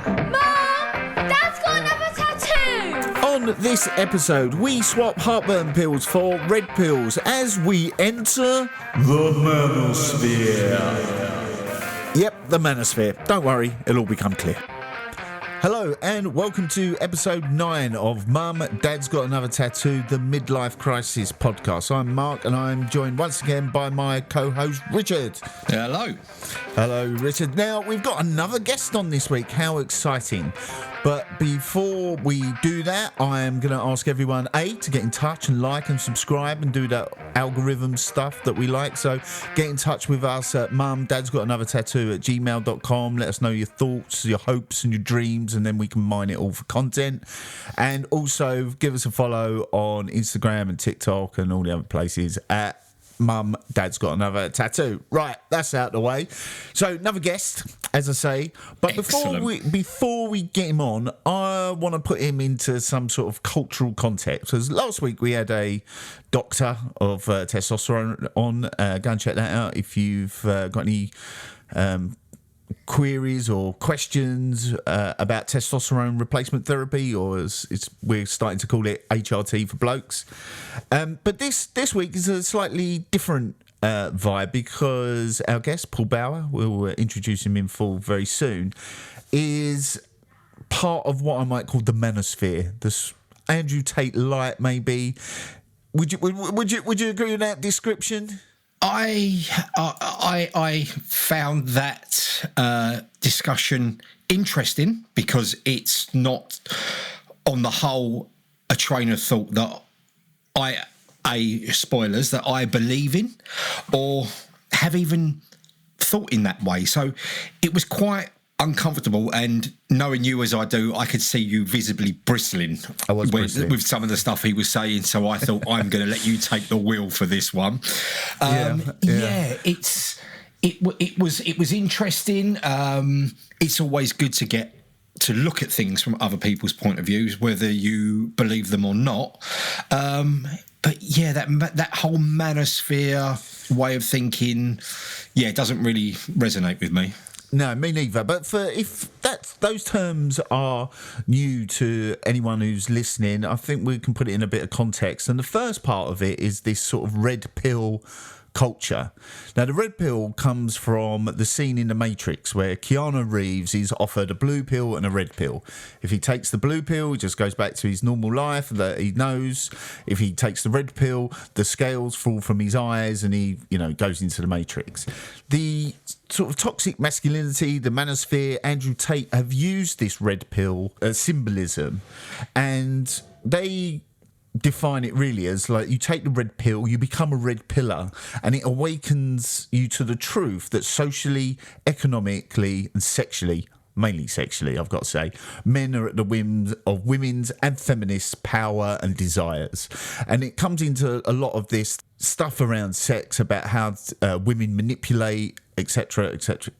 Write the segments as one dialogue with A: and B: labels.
A: Dad's got another tattoo!
B: On this episode, we swap heartburn pills for red pills as we enter the Manosphere. Yep, the Manosphere. Don't worry, it'll all become clear. Hello and welcome to episode 9 of Mum, Dad's Got Another Tattoo, the Midlife Crisis podcast. I'm Mark and I'm joined once again by my co-host Richard.
C: Hello.
B: Hello Richard. Now we've got another guest on this week. How exciting. But before we do that, I am going to ask everyone, to get in touch and like and subscribe and do that algorithm stuff that we like. So get in touch with us at mumdadsgotanothertattoo@gmail.com. Let us know your thoughts, your hopes and your dreams, and then we can mine it all for content. And also give us a follow on Instagram and TikTok and all the other places at Mum, Dad's Got Another Tattoo. Right, that's out of the way. So another guest, as I say. But before we get him on, I want to put him into some sort of cultural context. Because last week we had a doctor of testosterone on. Go and check that out if you've got any queries or questions about testosterone replacement therapy, or as we're starting to call it, HRT for blokes. But this week is a slightly different vibe, because our guest, Paul Bauer, we'll introduce him in full very soon, is part of what I might call the Manosphere, this Andrew Tate light, maybe. Would you agree with that description?
C: I found that discussion interesting, because it's not, on the whole, a train of thought that spoilers, that I believe in or have even thought in that way. So it was quite uncomfortable, and knowing you as I do, I could see you visibly bristling with some of the stuff he was saying. So I thought, I'm going to let you take the wheel for this one. It was interesting. It's always good to get to look at things from other people's point of views, whether you believe them or not. But yeah, that whole manosphere way of thinking, doesn't really resonate with me.
B: No, me neither. But if those terms are new to anyone who's listening, I think we can put it in a bit of context. And the first part of it is this sort of red pill culture. Now, the red pill comes from the scene in The Matrix where Keanu Reeves is offered a blue pill and a red pill. If he takes the blue pill, he just goes back to his normal life that he knows. If he takes the red pill, the scales fall from his eyes and he, goes into the Matrix. The sort of toxic masculinity, the Manosphere, Andrew Tate have used this red pill symbolism, and they define it really as like, you take the red pill, you become a red pillar, and it awakens you to the truth that socially, economically and sexually, mainly sexually, I've got to say, men are at the whims of women's and feminists' power and desires. And it comes into a lot of this stuff around sex, about how women manipulate, etc., etc.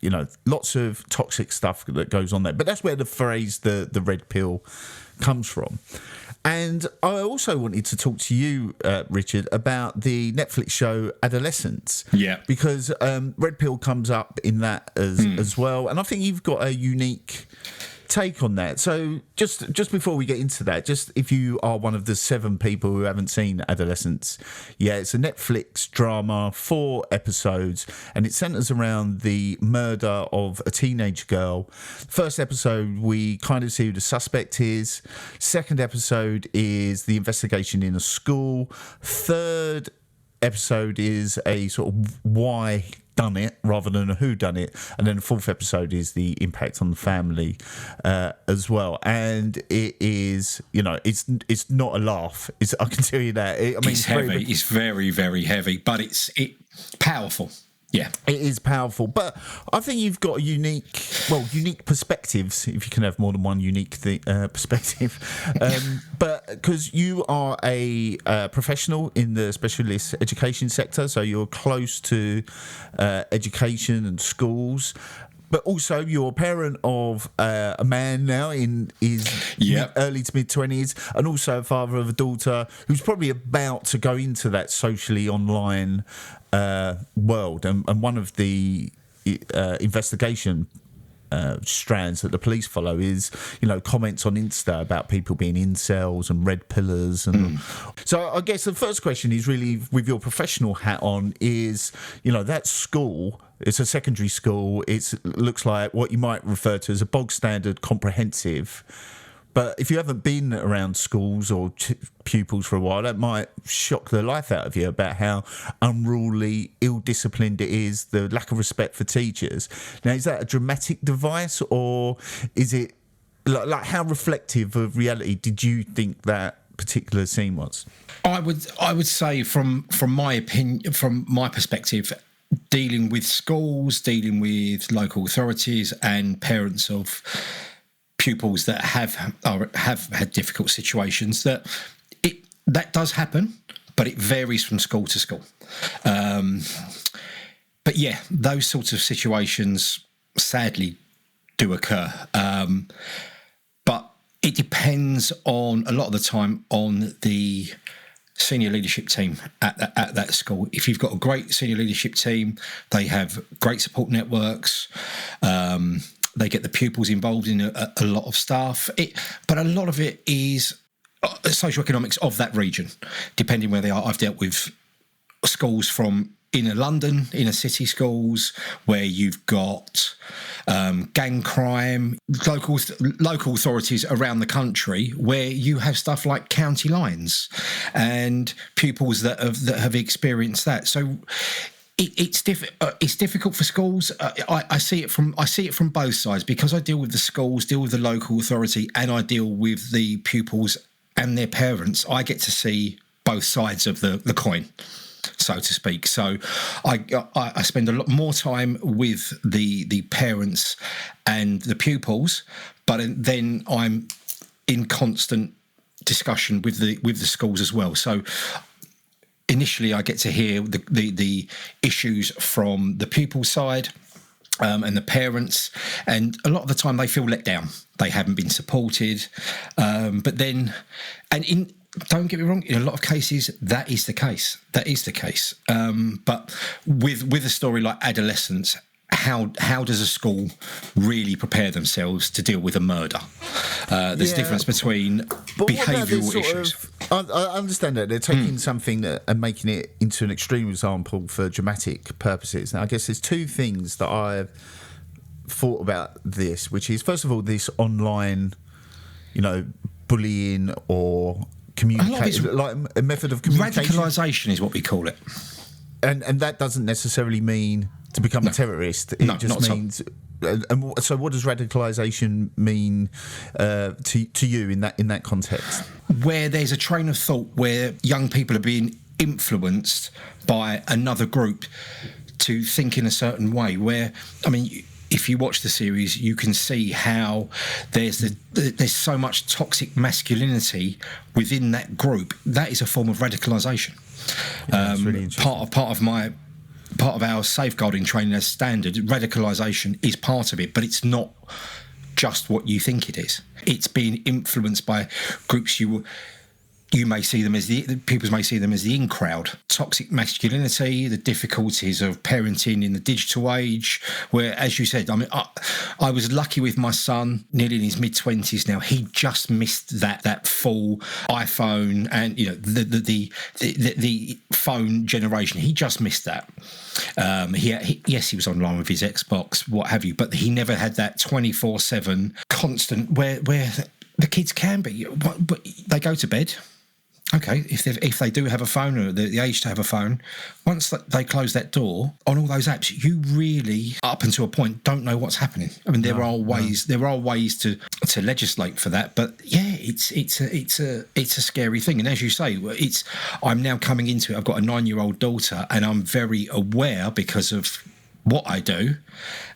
B: Lots of toxic stuff that goes on there. But that's where the phrase the red pill comes from. And I also wanted to talk to you, Richard, about the Netflix show Adolescence.
C: Yeah.
B: Because red pill comes up in that as well. And I think you've got a unique take on that. So just before we get into that, just if you are one of the 7 people who haven't seen Adolescence, it's a Netflix drama, 4 episodes, and it centres around the murder of a teenage girl. First episode, we kind of see who the suspect is. Second episode is the investigation in a school. Third episode is a sort of why done it rather than a who done it, and then the 4th episode is the impact on the family as well. And it is, it's not a laugh. I can tell you that.
C: It's heavy. It's very, very heavy, but it's powerful. Yeah,
B: it is powerful, but I think you've got a unique perspectives, if you can have more than one unique perspective. But because you are a professional in the specialist education sector, so you're close to education and schools. But also, you're a parent of a man now in his early to mid-20s, and also a father of a daughter who's probably about to go into that socially online world. And one of the investigation strands that the police follow is, comments on Insta about people being incels and red pillars. And so I guess the first question is really, with your professional hat on, is, that school, it's a secondary school. It looks like what you might refer to as a bog standard comprehensive. But if you haven't been around schools or pupils for a while, that might shock the life out of you about how unruly, ill-disciplined it is, the lack of respect for teachers. Now, is that a dramatic device, or is it like how reflective of reality did you think that particular scene was?
C: I would say, from my opinion, from my perspective, dealing with schools, dealing with local authorities, and parents of pupils that have had difficult situations, that does happen, but it varies from school to school. But yeah, those sorts of situations sadly do occur. But it depends on, a lot of the time, on the senior leadership team at that school. If you've got a great senior leadership team, they have great support networks. They get the pupils involved in a lot of stuff. But a lot of it is socioeconomics of that region, depending where they are. I've dealt with schools from inner London, inner city schools, where you've got gang crime, local authorities around the country, where you have stuff like county lines and pupils that have experienced that. So it's difficult for schools. I see it from both sides, because I deal with the schools, deal with the local authority, and I deal with the pupils and their parents. I get to see both sides of the coin, so to speak. So I spend a lot more time with the parents and the pupils, but then I'm in constant discussion with the schools as well. So initially, I get to hear the issues from the pupil side and the parents, and a lot of the time they feel let down. They haven't been supported. But then, don't get me wrong, in a lot of cases, that is the case. But with a story like adolescence, how does a school really prepare themselves to deal with a murder? There's a difference between behavioural issues.
B: I understand that they're taking something and making it into an extreme example for dramatic purposes. Now, I guess there's two things that I've thought about this, which is, first of all, this online, bullying or communication, like a method of communication.
C: Radicalisation is what we call it.
B: And that doesn't necessarily mean to become a terrorist. It just means. And so, what does radicalisation mean to you in that context?
C: Where there's a train of thought where young people are being influenced by another group to think in a certain way. Where, if you watch the series, you can see how there's so much toxic masculinity within that group. That is a form of radicalisation.
B: That's really interesting.
C: Part of our safeguarding training as standard, radicalisation is part of it, but it's not just what you think it is. It's being influenced by groups you may see them as people may see them as the in crowd. Toxic masculinity, the difficulties of parenting in the digital age, where, as you said, I was lucky with my son, nearly in his mid-20s now. He just missed that full iPhone and the phone generation. He just missed that. Yes, he was online with his Xbox, what have you, but he never had that 24/7 constant where the kids can be. But they go to bed. Okay, if they do have a phone, or the age to have a phone, once they close that door on all those apps, you really, up until a point, don't know what's happening. There are ways to legislate for that, but yeah, it's a scary thing. And as you say, I'm now coming into it. I've got a 9-year-old daughter, and I'm very aware, because of what I do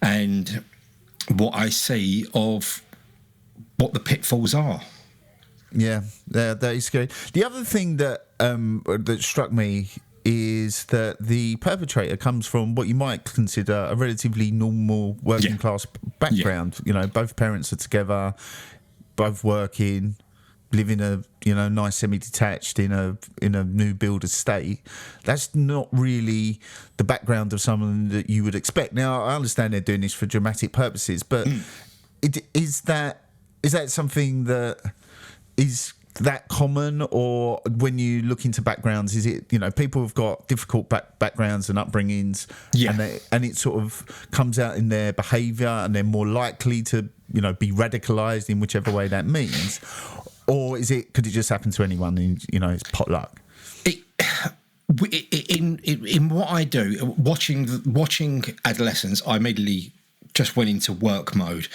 C: and what I see, of what the pitfalls are.
B: Yeah, that is scary. The other thing that struck me is that the perpetrator comes from what you might consider a relatively normal working class background. Both parents are together, both working, live in a nice semi-detached in a new build estate. That's not really the background of someone that you would expect. Now I understand they're doing this for dramatic purposes, but is that something that is that common, or when you look into backgrounds, is it people have got difficult backgrounds and upbringings, and it sort of comes out in their behaviour, and they're more likely to be radicalised in whichever way that means, or could it just happen to anyone and it's potluck?
C: In what I do, watching adolescents, I immediately just went into work mode.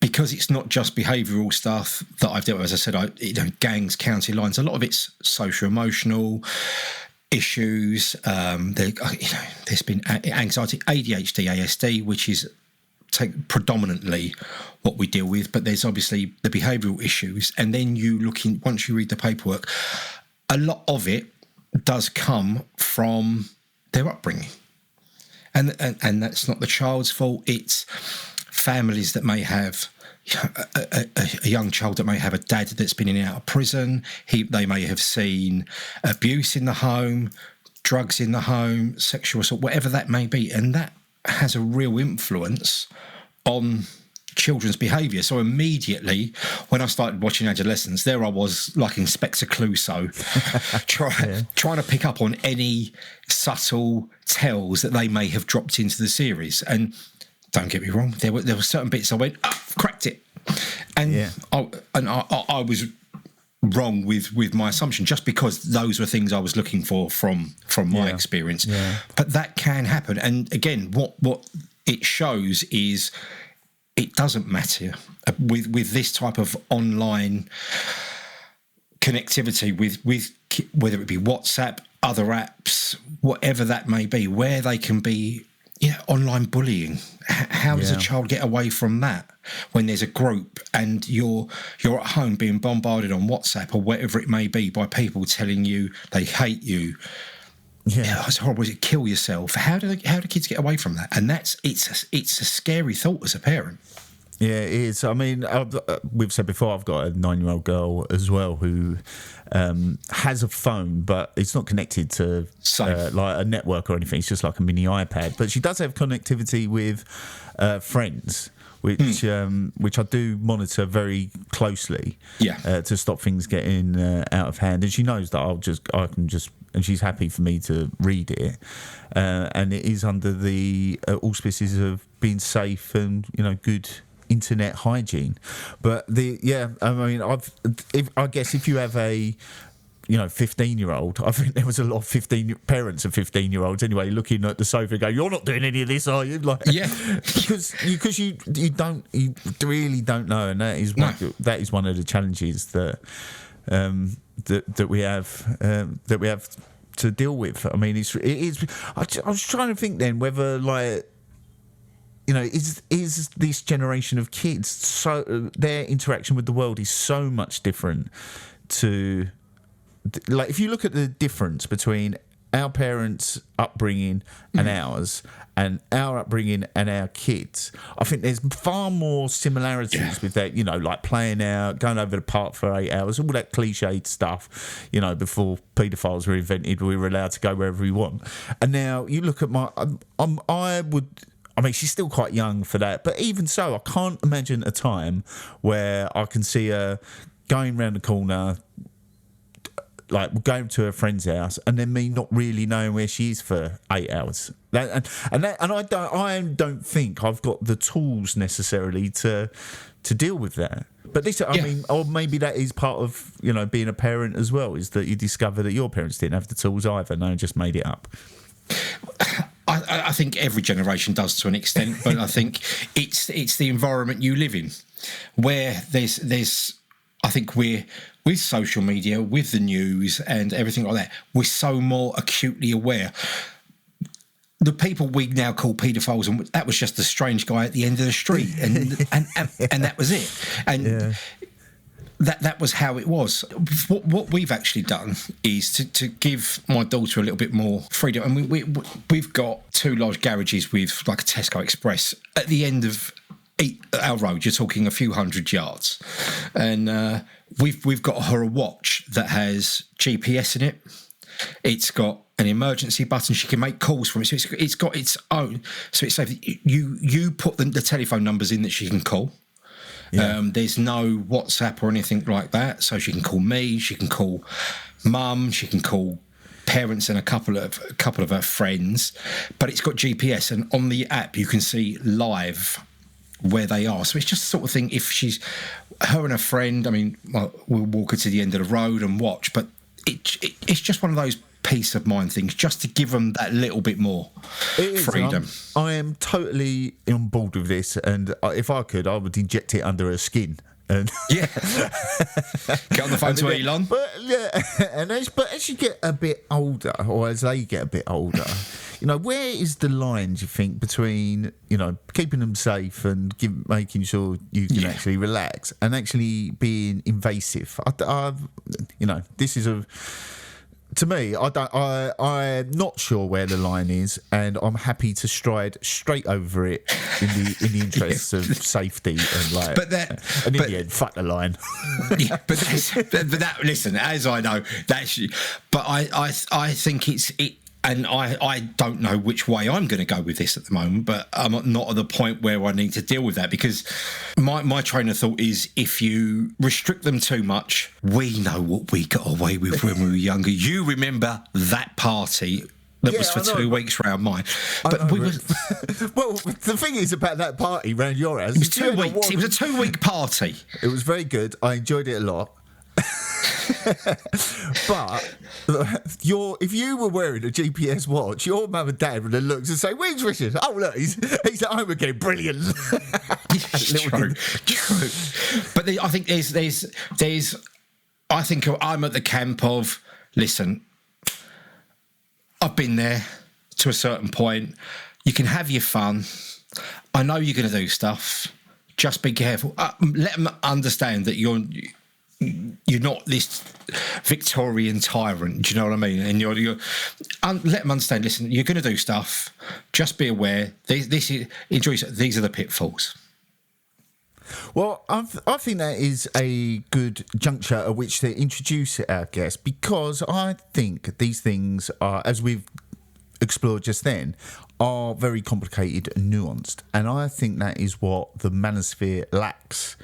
C: Because it's not just behavioural stuff that I've dealt with, as I said, gangs, county lines. A lot of it's social-emotional issues. There's been anxiety, ADHD, ASD, which is predominantly what we deal with. But there's obviously the behavioural issues, and then once you read the paperwork, a lot of it does come from their upbringing, and that's not the child's fault. It's families that may have a young child that may have a dad that's been in and out of prison. They may have seen abuse in the home, drugs in the home, sexual assault, whatever that may be, and that has a real influence on children's behaviour. So immediately, when I started watching adolescents, there I was like Inspector Clouseau, trying to pick up on any subtle tells that they may have dropped into the series. And don't get me wrong, there were certain bits I went, cracked it. And I was wrong with my assumption, just because those were things I was looking for from my experience. Yeah. But that can happen. And again, what it shows is it doesn't matter with this type of online connectivity with whether it be WhatsApp, other apps, whatever that may be, where they can be online bullying. How does a child get away from that when there's a group and you're at home being bombarded on WhatsApp or whatever it may be by people telling you they hate you? It's horrible. Is it kill yourself? How do kids get away from that? And it's a scary thought as a parent.
B: Yeah, it is. I mean, we've said before, I've got a 9-year-old girl as well who has a phone, but it's not connected to like a network or anything. It's just like a mini iPad. But she does have connectivity with friends, which I do monitor very closely to stop things getting out of hand. And she knows that I can just, and she's happy for me to read it. And it is under the auspices of being safe and, good internet hygiene. But I guess if you have a 15-year-old, I think there was a lot of parents of 15-year-olds anyway looking at the sofa and go, "You're not doing any of this, are you?" Because you really don't know, and that is one of the challenges that we have to deal with. I mean, it is. I was trying to think then whether is this generation of kids, so their interaction with the world is so much different to, like, if you look at the difference between our parents' upbringing and ours, and our upbringing and our kids, I think there's far more similarities with that, like playing out, going over the park for 8 hours, all that cliched stuff, before paedophiles were invented, we were allowed to go wherever we want. And now you look at she's still quite young for that, but even so, I can't imagine a time where I can see her going round the corner, like going to her friend's house, and then me not really knowing where she is for 8 hours. And I don't think I've got the tools necessarily to deal with that. But this, I mean, or maybe that is part of being a parent as well, is that you discover that your parents didn't have the tools either, and they just made it up.
C: I think every generation does to an extent, but I think it's the environment you live in, where there's I think we're, with social media, with the news and everything like that, we're so more acutely aware. The people we now call paedophiles, and that was just a strange guy at the end of the street, and that was it. And that was how it was. What we've actually done is to give my daughter a little bit more freedom. And we've got 2 large garages with like a Tesco Express. At the end of our road. You're talking a few hundred yards, and we've got her a watch that has GPS in it. It's got an emergency button. She can make calls from it. So it's got its own. So it's safe. You put the telephone numbers in that she can call. Yeah. There's no WhatsApp or anything like that. So she can call me. She can call mum. She can call parents and a couple of her friends. But it's got GPS, and on the app you can see live where they are. So it's just the sort of thing. If she's her and a friend, I mean, well, we'll walk her to the end of the road and watch. But it's just one of those peace of mind things, just to give them that little bit more freedom.
B: I am totally on board with this, and if I could, I would inject it under her skin. And
C: yeah, get on the phone to Elon.
B: But yeah, but as you get a bit older, or as they get a bit older, where is the line, do you think, between keeping them safe and making sure you can actually relax, and actually being invasive? This is to me, I'm not sure where the line is, and I'm happy to stride straight over it in the interests of safety and in the end, fuck the line.
C: Yeah, but that listen, as I know, but I think it. And I don't know which way I'm going to go with this at the moment, but I'm not at the point where I need to deal with that, because my train of thought is, if you restrict them too much, we know what we got away with when we were younger. You remember that party that was for 2 weeks round mine. But we were...
B: Well, the thing is about that party round your house...
C: It was 2 weeks. It was a 2-week party.
B: It was very good. I enjoyed it a lot. But if you were wearing a GPS watch, your mum and dad would have looked and say, "Where's Richard? Oh look, he's at home again. Brilliant."
C: True. But I think there's. I think I'm at the camp of, listen, I've been there to a certain point. You can have your fun. I know you're going to do stuff. Just be careful. Let them understand that you're not this Victorian tyrant. Do you know what I mean? And let them understand. Listen, you're going to do stuff. Just be aware. These are the pitfalls.
B: Well, I think that is a good juncture at which to introduce our guest, because I think these things are, as we've explored just then, are very complicated and nuanced, and I think that is what the Manosphere lacks.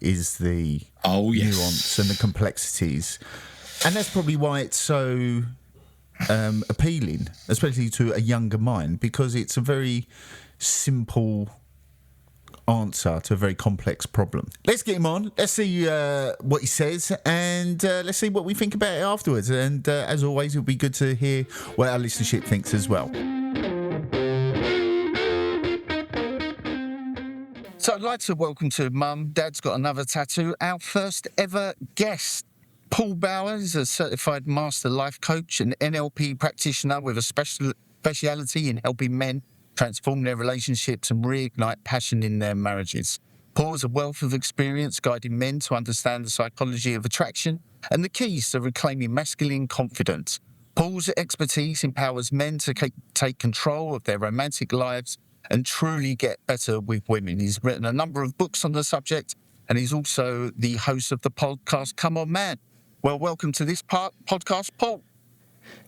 B: Is the nuance and the complexities. And that's probably why it's so appealing, especially to a younger mind, because it's a very simple answer to a very complex problem. Let's get him on. Let's see what he says, and let's see what we think about it afterwards. And as always, it'll be good to hear what our listenership thinks as well. So I'd like to welcome to Mum, Dad's Got Another Tattoo, our first ever guest. Paul Bauer is a certified master life coach and NLP practitioner with a speciality in helping men transform their relationships and reignite passion in their marriages. Paul has a wealth of experience guiding men to understand the psychology of attraction and the keys to reclaiming masculine confidence. Paul's expertise empowers men to take control of their romantic lives and truly get better with women. He's written a number of books on the subject, and he's also the host of the podcast Come On Man. Well, welcome to this podcast, Paul.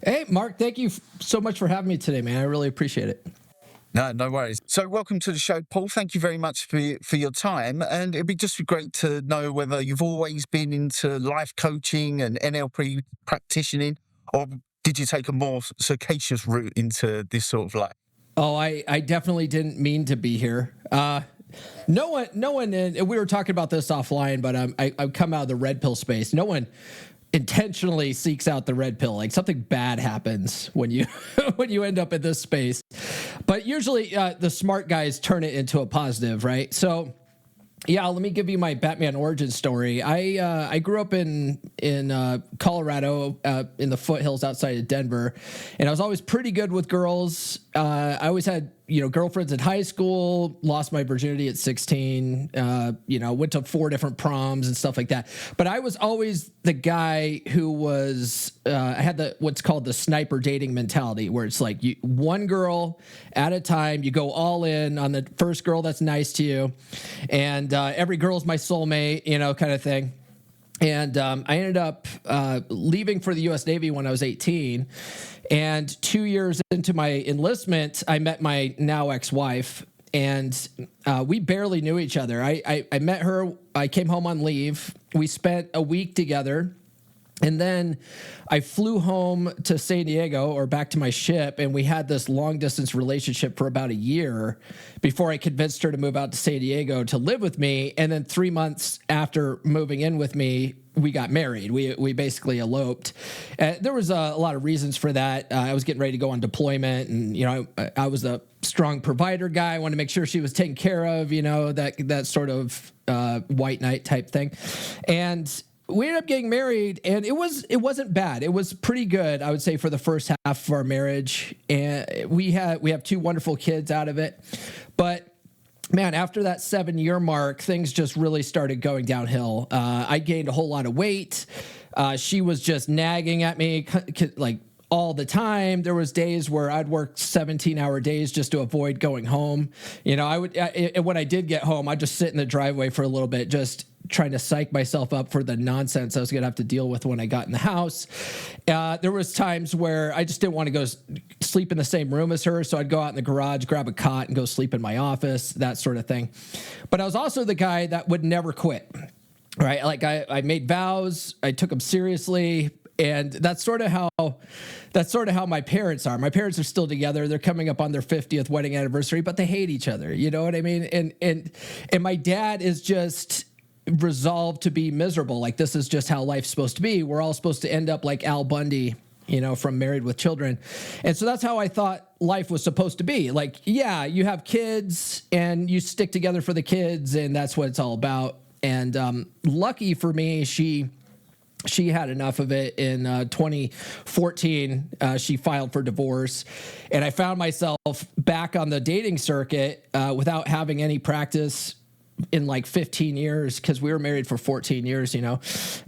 D: Hey, Mark, thank you so much for having me today, man. I really appreciate it.
B: No worries. So welcome to the show, Paul. Thank you very much for your time. And it'd be just great to know whether you've always been into life coaching and NLP practicing, or did you take a more circuitous route into this sort of life?
D: Oh, I definitely didn't mean to be here. No one, and we were talking about this offline, but I come out of the red pill space. No one intentionally seeks out the red pill. Like, something bad happens when you when you end up in this space. But usually the smart guys turn it into a positive, right? So yeah, let me give you my Batman origin story. I grew up in Colorado, in the foothills outside of Denver, and I was always pretty good with girls. I always had, girlfriends in high school, lost my virginity at 16, went to 4 different proms and stuff like that. But I was always the guy who was, I had what's called the sniper dating mentality, where it's like one girl at a time, you go all in on the first girl that's nice to you. And every girl's my soulmate, kind of thing. And I ended up leaving for the U.S. Navy when I was 18. And 2 years into my enlistment, I met my now ex-wife, and we barely knew each other. I met her. I came home on leave. We spent a week together. And then I flew home to San Diego, or back to my ship, and we had this long-distance relationship for about a year before I convinced her to move out to San Diego to live with me. And then 3 months after moving in with me, we got married. We basically eloped. There was a lot of reasons for that. I was getting ready to go on deployment, and I was a strong provider guy. I wanted to make sure she was taken care of. That sort of white knight type thing, and we ended up getting married, and it wasn't bad. It was pretty good, I would say, for the first half of our marriage, and we have 2 wonderful kids out of it. But man, after that 7-year mark, things just really started going downhill. I gained a whole lot of weight. She was just nagging at me like all the time. There was days where I'd work 17-hour days just to avoid going home. When I did get home, I'd just sit in the driveway for a little bit, just trying to psych myself up for the nonsense I was going to have to deal with when I got in the house. There was times where I just didn't want to go sleep in the same room as her, so I'd go out in the garage, grab a cot, and go sleep in my office, that sort of thing. But I was also the guy that would never quit, right? Like I made vows, I took them seriously, and that's sort of how my parents are. My parents are still together. They're coming up on their 50th wedding anniversary, but they hate each other. You know what I mean? And my dad is just resolved to be miserable. Like, this is just how life's supposed to be. We're all supposed to end up like Al Bundy, from Married with Children. And so that's how I thought life was supposed to be. Like, yeah, you have kids and you stick together for the kids, and that's what it's all about. And lucky for me, she had enough of it. In 2014, she filed for divorce, and I found myself back on the dating circuit without having any practice in like 15 years, because we were married for 14 years,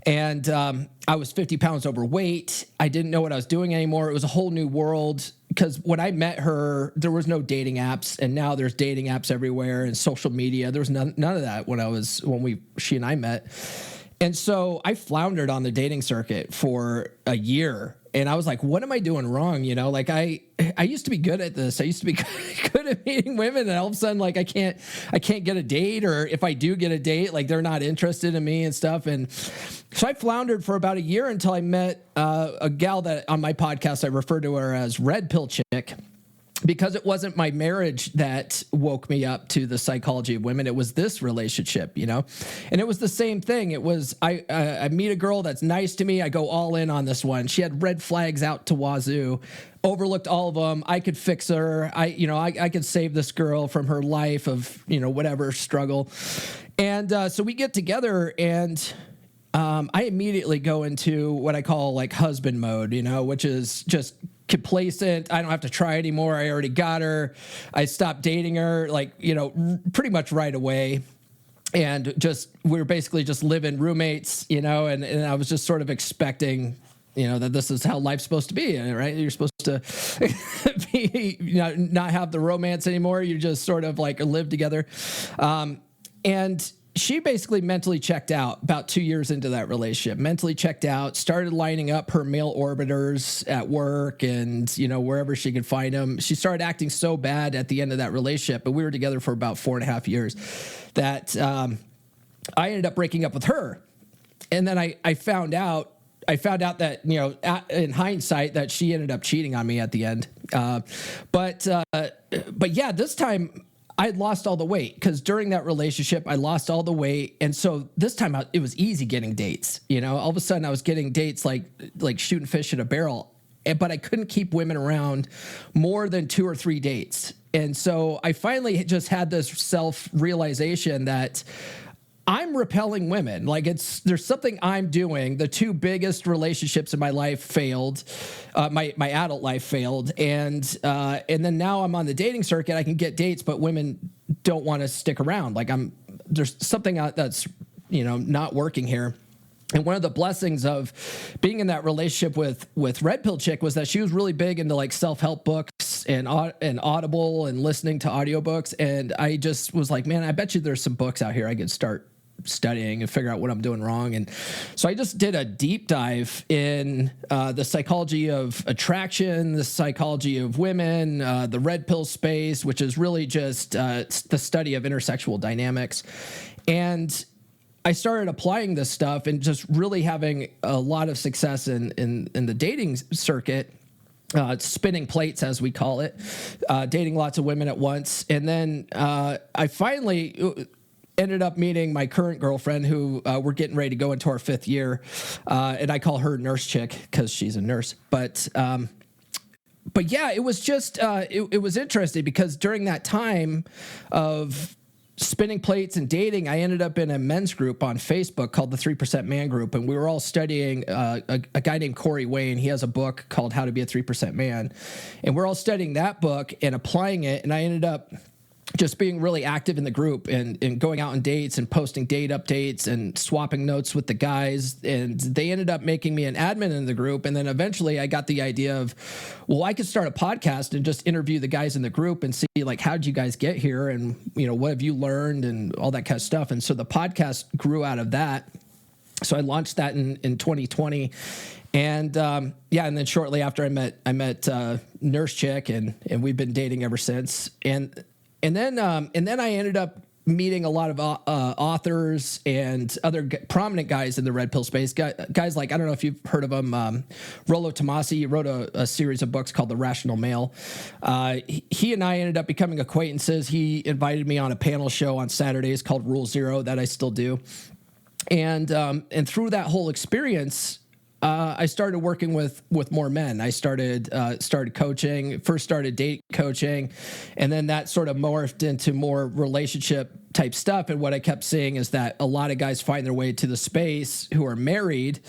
D: and I was 50 pounds overweight. I didn't know what I was doing anymore. It was a whole new world, because when I met her, there was no dating apps, and now there's dating apps everywhere and social media. There was none of that when she and I met. And so I floundered on the dating circuit for a year, and I was like, what am I doing wrong? Like I used to be good at this. I used to be good at meeting women, and all of a sudden, like I can't get a date, or if I do get a date, like they're not interested in me and stuff. And so I floundered for about a year until I met a gal that on my podcast, I refer to her as Red Pill Chick, because it wasn't my marriage that woke me up to the psychology of women. It was this relationship, and it was the same thing. It was, I meet a girl that's nice to me. I go all in on this one. She had red flags out to wazoo, overlooked all of them. I could fix her. I could save this girl from her life of, whatever struggle. And so we get together, and I immediately go into what I call like husband mode, which is just complacent. I don't have to try anymore. I already got her. I stopped dating her, pretty much right away. And we were basically just living roommates, and I was just sort of expecting, that this is how life's supposed to be, right? You're supposed to be, not have the romance anymore. You just sort of like live together. And she basically mentally checked out about 2 years into that relationship, mentally checked out, started lining up her male orbiters at work and, wherever she could find them. She started acting so bad at the end of that relationship, but we were together for about 4.5 years, that I ended up breaking up with her. And then I found out that, in hindsight, that she ended up cheating on me at the end. But yeah, this time I had lost all the weight, because during that relationship, I lost all the weight. And so this time it was easy getting dates. All of a sudden I was getting dates like shooting fish in a barrel, but I couldn't keep women around more than 2 or 3 dates. And so I finally just had this self-realization that I'm repelling women. Like there's something I'm doing. The two biggest relationships in my life failed. My adult life failed. And then now I'm on the dating circuit. I can get dates, but women don't want to stick around. Like there's something that's, not working here. And one of the blessings of being in that relationship with Red Pill Chick was that she was really big into like self-help books and Audible and listening to audiobooks. And I just was like, man, I bet you there's some books out here I could start studying and figure out what I'm doing wrong. And so I just did a deep dive in the psychology of attraction, the psychology of women, the red pill space, which is really just the study of intersexual dynamics. And I started applying this stuff and just really having a lot of success in the dating circuit, spinning plates, as we call it, dating lots of women at once. And then I finally ended up meeting my current girlfriend, who we're getting ready to go into our 5th year. And I call her Nurse Chick because she's a nurse. But yeah, it was just, it was interesting because during that time of spinning plates and dating, I ended up in a men's group on Facebook called the 3% Man Group, and we were all studying a guy named Corey Wayne. He has a book called How to Be a 3% Man, and we're all studying that book and applying it, and I ended up just being really active in the group and going out on dates and posting date updates and swapping notes with the guys. And they ended up making me an admin in the group. And then eventually I got the idea of, well, I could start a podcast and just interview the guys in the group and see, like, how did you guys get here? And, what have you learned and all that kind of stuff. And so the podcast grew out of that. So I launched that in 2020. And and then shortly after I met Nurse Chick, and we've been dating ever since. And then I ended up meeting a lot of authors and other prominent guys in the red pill space. Guys like, I don't know if you've heard of him, Rollo Tomasi. He wrote a series of books called The Rational Male. He and I ended up becoming acquaintances. He invited me on a panel show on Saturdays called Rule Zero that I still do. And through that whole experience, I started working with more men. I started coaching, first started date coaching, and then that sort of morphed into more relationship type stuff. And what I kept seeing is that a lot of guys find their way to the space who are married,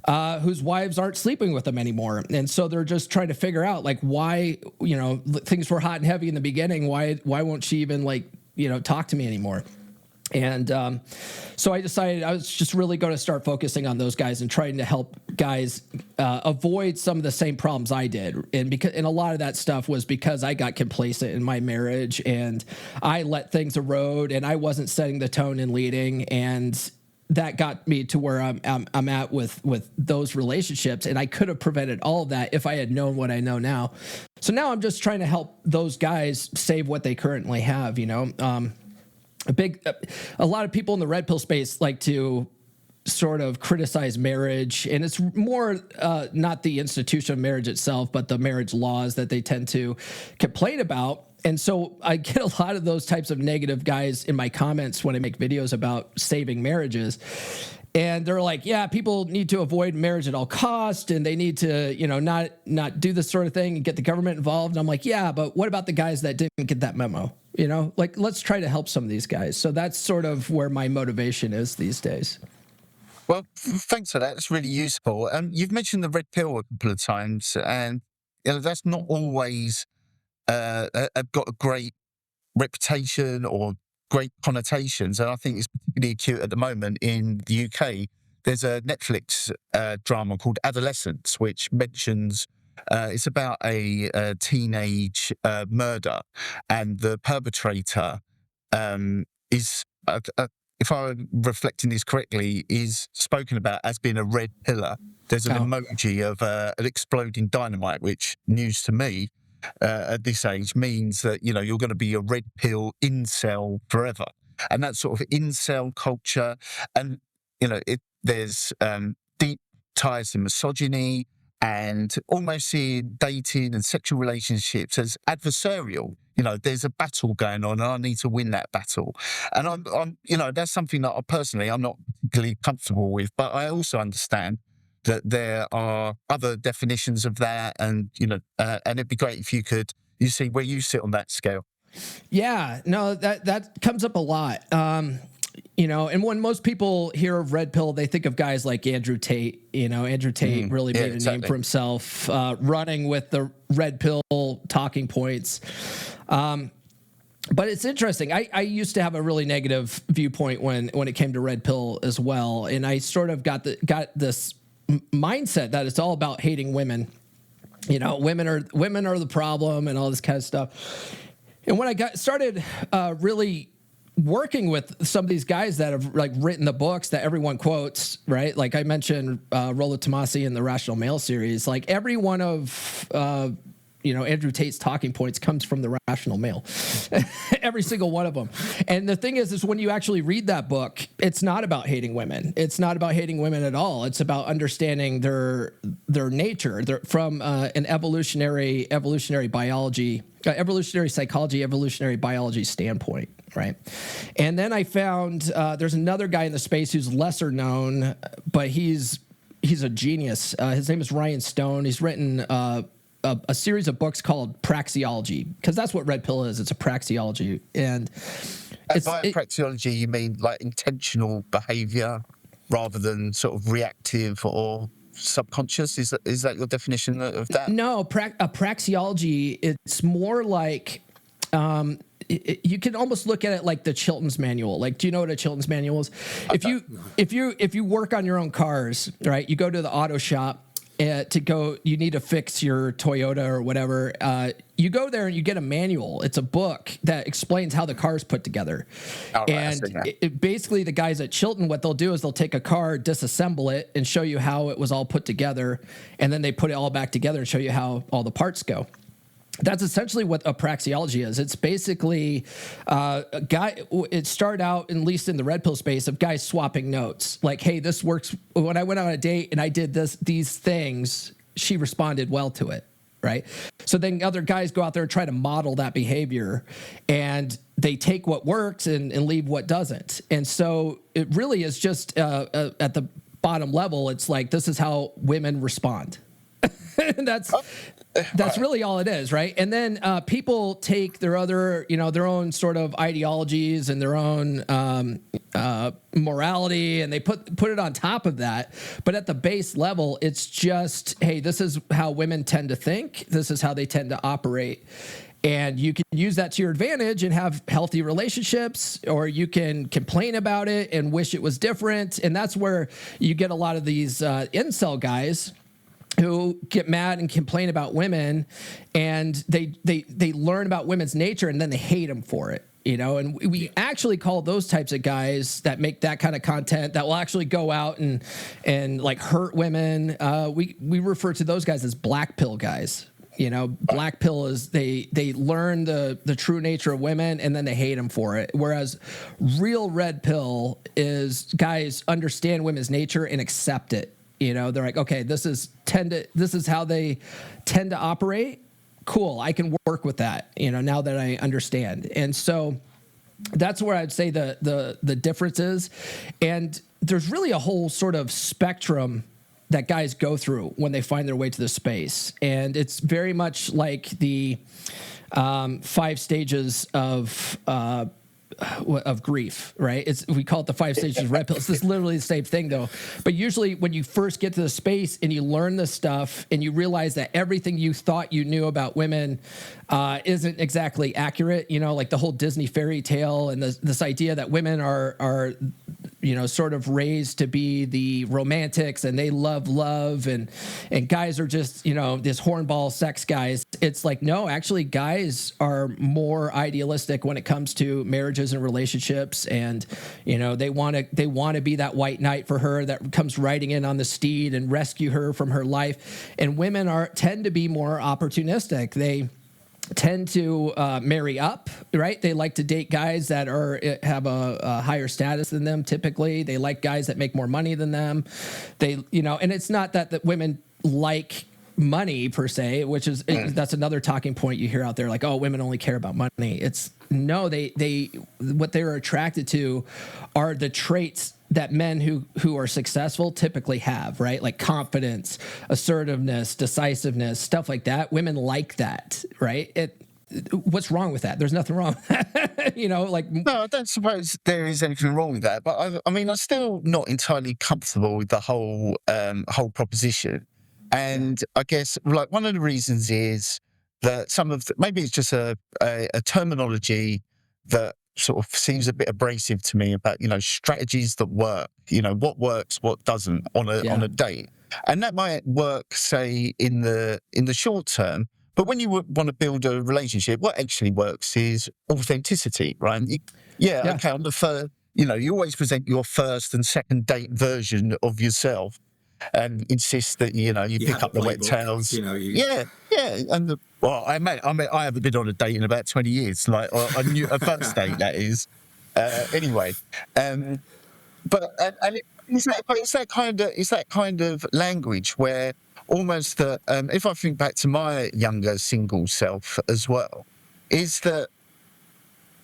D: whose wives aren't sleeping with them anymore. And so they're just trying to figure out, like, why, things were hot and heavy in the beginning. Why won't she even, talk to me anymore? And so I decided I was just really going to start focusing on those guys and trying to help guys avoid some of the same problems I did. And a lot of that stuff was because I got complacent in my marriage and I let things erode and I wasn't setting the tone and leading. And that got me to where I'm at with those relationships. And I could have prevented all of that if I had known what I know now. So now I'm just trying to help those guys save what they currently have, a lot of people in the red pill space like to sort of criticize marriage, and it's more not the institution of marriage itself, but the marriage laws that they tend to complain about. And so I get a lot of those types of negative guys in my comments when I make videos about saving marriages. And they're like, yeah, people need to avoid marriage at all costs, and they need to, not do this sort of thing and get the government involved. And I'm like, yeah, but what about the guys that didn't get that memo? Let's try to help some of these guys. So that's sort of where my motivation is these days.
B: Well, thanks for that. It's really useful. You've mentioned the red pill a couple of times, and that's not always got a great reputation or great connotations, and I think it's particularly acute at the moment in the UK. There's a Netflix drama called Adolescence, which mentions it's about a teenage murder, and the perpetrator is, if I'm reflecting this correctly, is spoken about as being a red pillar. There's an emoji of an exploding dynamite, which, news to me, at this age means that, you're going to be a red pill incel forever. And that sort of incel culture. And, there's deep ties to misogyny and almost seeing dating and sexual relationships as adversarial. There's a battle going on and I need to win that battle. And I'm that's something that I'm not particularly comfortable with, but I also understand that there are other definitions of that, and and it'd be great if you see where you sit on that scale.
D: Yeah, no, that comes up a lot. And when most people hear of red pill, they think of guys like Andrew Tate. Andrew Tate really made a name for himself, running with the red pill talking points. But it's interesting. I used to have a really negative viewpoint when it came to red pill as well, and I sort of got this mindset that it's all about hating women. Women are the problem and all this kind of stuff. And when I started really working with some of these guys that have like written the books that everyone quotes, right? Like I mentioned, Rollo Tomasi in the Rational Male series. Like every one of Andrew Tate's talking points comes from the Rational Male, every single one of them. And the thing is when you actually read that book, it's not about hating women. It's not about hating women at all. It's about understanding their nature from an evolutionary biology, evolutionary psychology, evolutionary biology standpoint, right? And then I found there's another guy in the space who's lesser known, but he's a genius. His name is Ryan Stone. He's written a series of books called Praxeology, because that's what red pill is. It's a praxeology. And
E: by praxeology, you mean like intentional behavior rather than sort of reactive or subconscious? Is that your definition of that?
D: No, a praxeology, it's more like you can almost look at it like the Chilton's manual. Like, do you know what a Chilton's manual is? If you work on your own cars, right? You go to the auto shop. You need to fix your Toyota or whatever. You go there and you get a manual. It's a book that explains how the car is put together.
E: Right,
D: and basically the guys at Chilton, what they'll do is they'll take a car, disassemble it, and show you how it was all put together. And then they put it all back together and show you how all the parts go. That's essentially what a praxeology is. It's basically a guy. It started out, at least in the red pill space, of guys swapping notes. Like, hey, this works. When I went on a date and I did these things, she responded well to it, right? So then other guys go out there and try to model that behavior, and they take what works and leave what doesn't. And so it really is just at the bottom level. It's like, this is how women respond. And that's really all it is, right? And then people take their other, their own sort of ideologies and their own morality, and they put it on top of that. But at the base level, it's just, hey, this is how women tend to think. This is how they tend to operate. And you can use that to your advantage and have healthy relationships, or you can complain about it and wish it was different. And that's where you get a lot of these incel guys who get mad and complain about women, and they learn about women's nature, and then they hate them for it, and we actually call those types of guys that make that kind of content that will actually go out and like hurt women. We refer to those guys as black pill guys. Black pill is they learn the true nature of women, and then they hate them for it. Whereas real red pill is guys understand women's nature and accept it. They're like, okay, this is how they tend to operate. Cool, I can work with that. Now that I understand, and so that's where I'd say the difference is. And there's really a whole sort of spectrum that guys go through when they find their way to the space, and it's very much like the 5 stages of grief, right? We call it the 5 stages of red pill. It's literally the same thing, though. But usually when you first get to the space and you learn this stuff and you realize that everything you thought you knew about women isn't exactly accurate, like the whole Disney fairy tale and this idea that women are sort of raised to be the romantics and they love and guys are just, this hornball sex guys. It's like, no, actually guys are more idealistic when it comes to marriages and relationships. And, they want to be that white knight for her that comes riding in on the steed and rescue her from her life. And women tend to be more opportunistic. They tend to marry up, right? They like to date guys that have a higher status than them. Typically, they like guys that make more money than them. And it's not that women like money per se, which is that's another talking point you hear out there, like, oh, women only care about money. It's no, they what they're attracted to are the traits that men who are successful typically have, right? Like confidence, assertiveness, decisiveness, stuff like that. Women like that, right? what's wrong with that? There's nothing wrong with that. Like.
E: No, I don't suppose there is anything wrong with that. But I mean, I'm still not entirely comfortable with the whole proposition. And I guess like one of the reasons is that maybe it's just a terminology that sort of seems a bit abrasive to me about, strategies that work, what works, what doesn't on a date. And that might work, say, in the short term. But when you want to build a relationship, what actually works is authenticity, right? Okay, on the first, you always present your first and second date version of yourself and insist that, you pick up the wet towels. Yeah. And I haven't been on a date in about 20 years, like a first date, that is. Anyway, but it's that kind of language where almost that, if I think back to my younger single self as well, is that,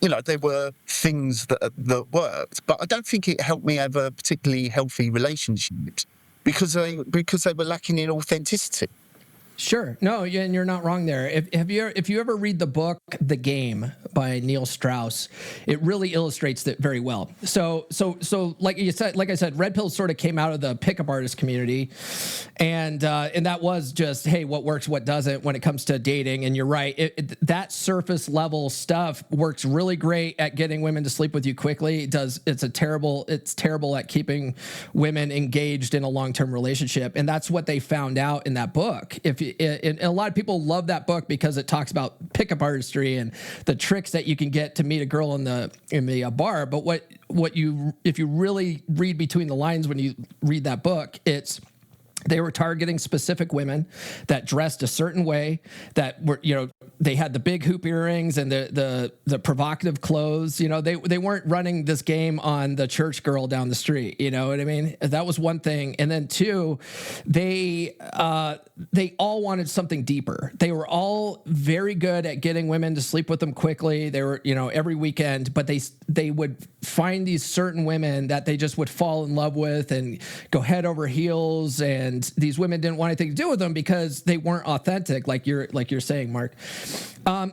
E: there were things that worked, but I don't think it helped me have a particularly healthy relationship because they were lacking in authenticity.
D: Sure. No, and you're not wrong there. If you ever read the book The Game by Neil Strauss, it really illustrates that very well. So like I said, Red Pill sort of came out of the pickup artist community, and that was just, hey, what works, what doesn't when it comes to dating. And you're right, that surface level stuff works really great at getting women to sleep with you quickly. It's terrible at keeping women engaged in a long-term relationship, and that's what they found out in that book. And a lot of people love that book because it talks about pickup artistry and the tricks that you can get to meet a girl in the bar. But if you really read between the lines when you read that book, they were targeting specific women that dressed a certain way, that were, they had the big hoop earrings and the provocative clothes. They weren't running this game on the church girl down the street. You know what I mean? That was one thing. And then two, they all wanted something deeper. They were all very good at getting women to sleep with them quickly. They were, every weekend, but they would find these certain women that they just would fall in love with and go head over heels. And these women didn't want anything to do with them because they weren't authentic, like you're saying, Mark.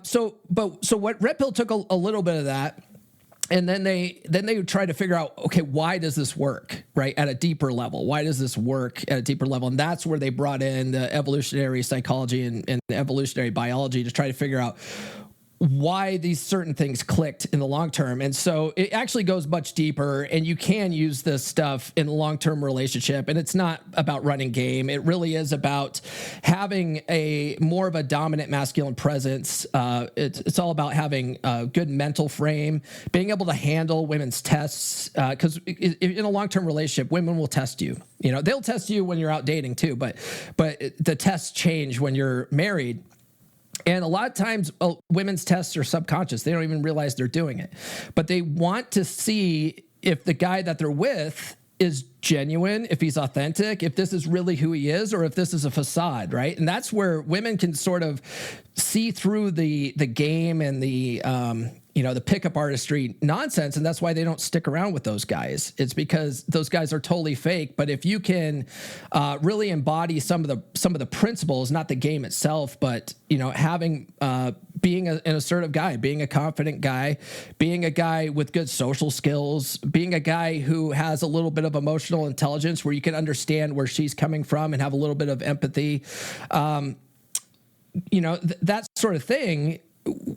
D: So what Red Pill took a little bit of that, and then they would try to figure out, okay, why does this work, right, at a deeper level? Why does this work at a deeper level? And that's where they brought in the evolutionary psychology and the evolutionary biology to try to figure out why these certain things clicked in the long term. And so it actually goes much deeper, and you can use this stuff in a long-term relationship. And it's not about running game. It really is about having more of a dominant masculine presence. It's all about having a good mental frame, being able to handle women's tests. Because in a long-term relationship, women will test you. They'll test you when you're out dating too, but the tests change when you're married. And a lot of times women's tests are subconscious. They don't even realize they're doing it. But they want to see if the guy that they're with is genuine, if he's authentic, if this is really who he is, or if this is a facade, right? And that's where women can sort of see through the game and the pickup artistry nonsense, and that's why they don't stick around with those guys. It's because those guys are totally fake. But if you can really embody some of the principles, not the game itself, but having being an assertive guy, being a confident guy, being a guy with good social skills, being a guy who has a little bit of emotional intelligence where you can understand where she's coming from and have a little bit of empathy, that sort of thing.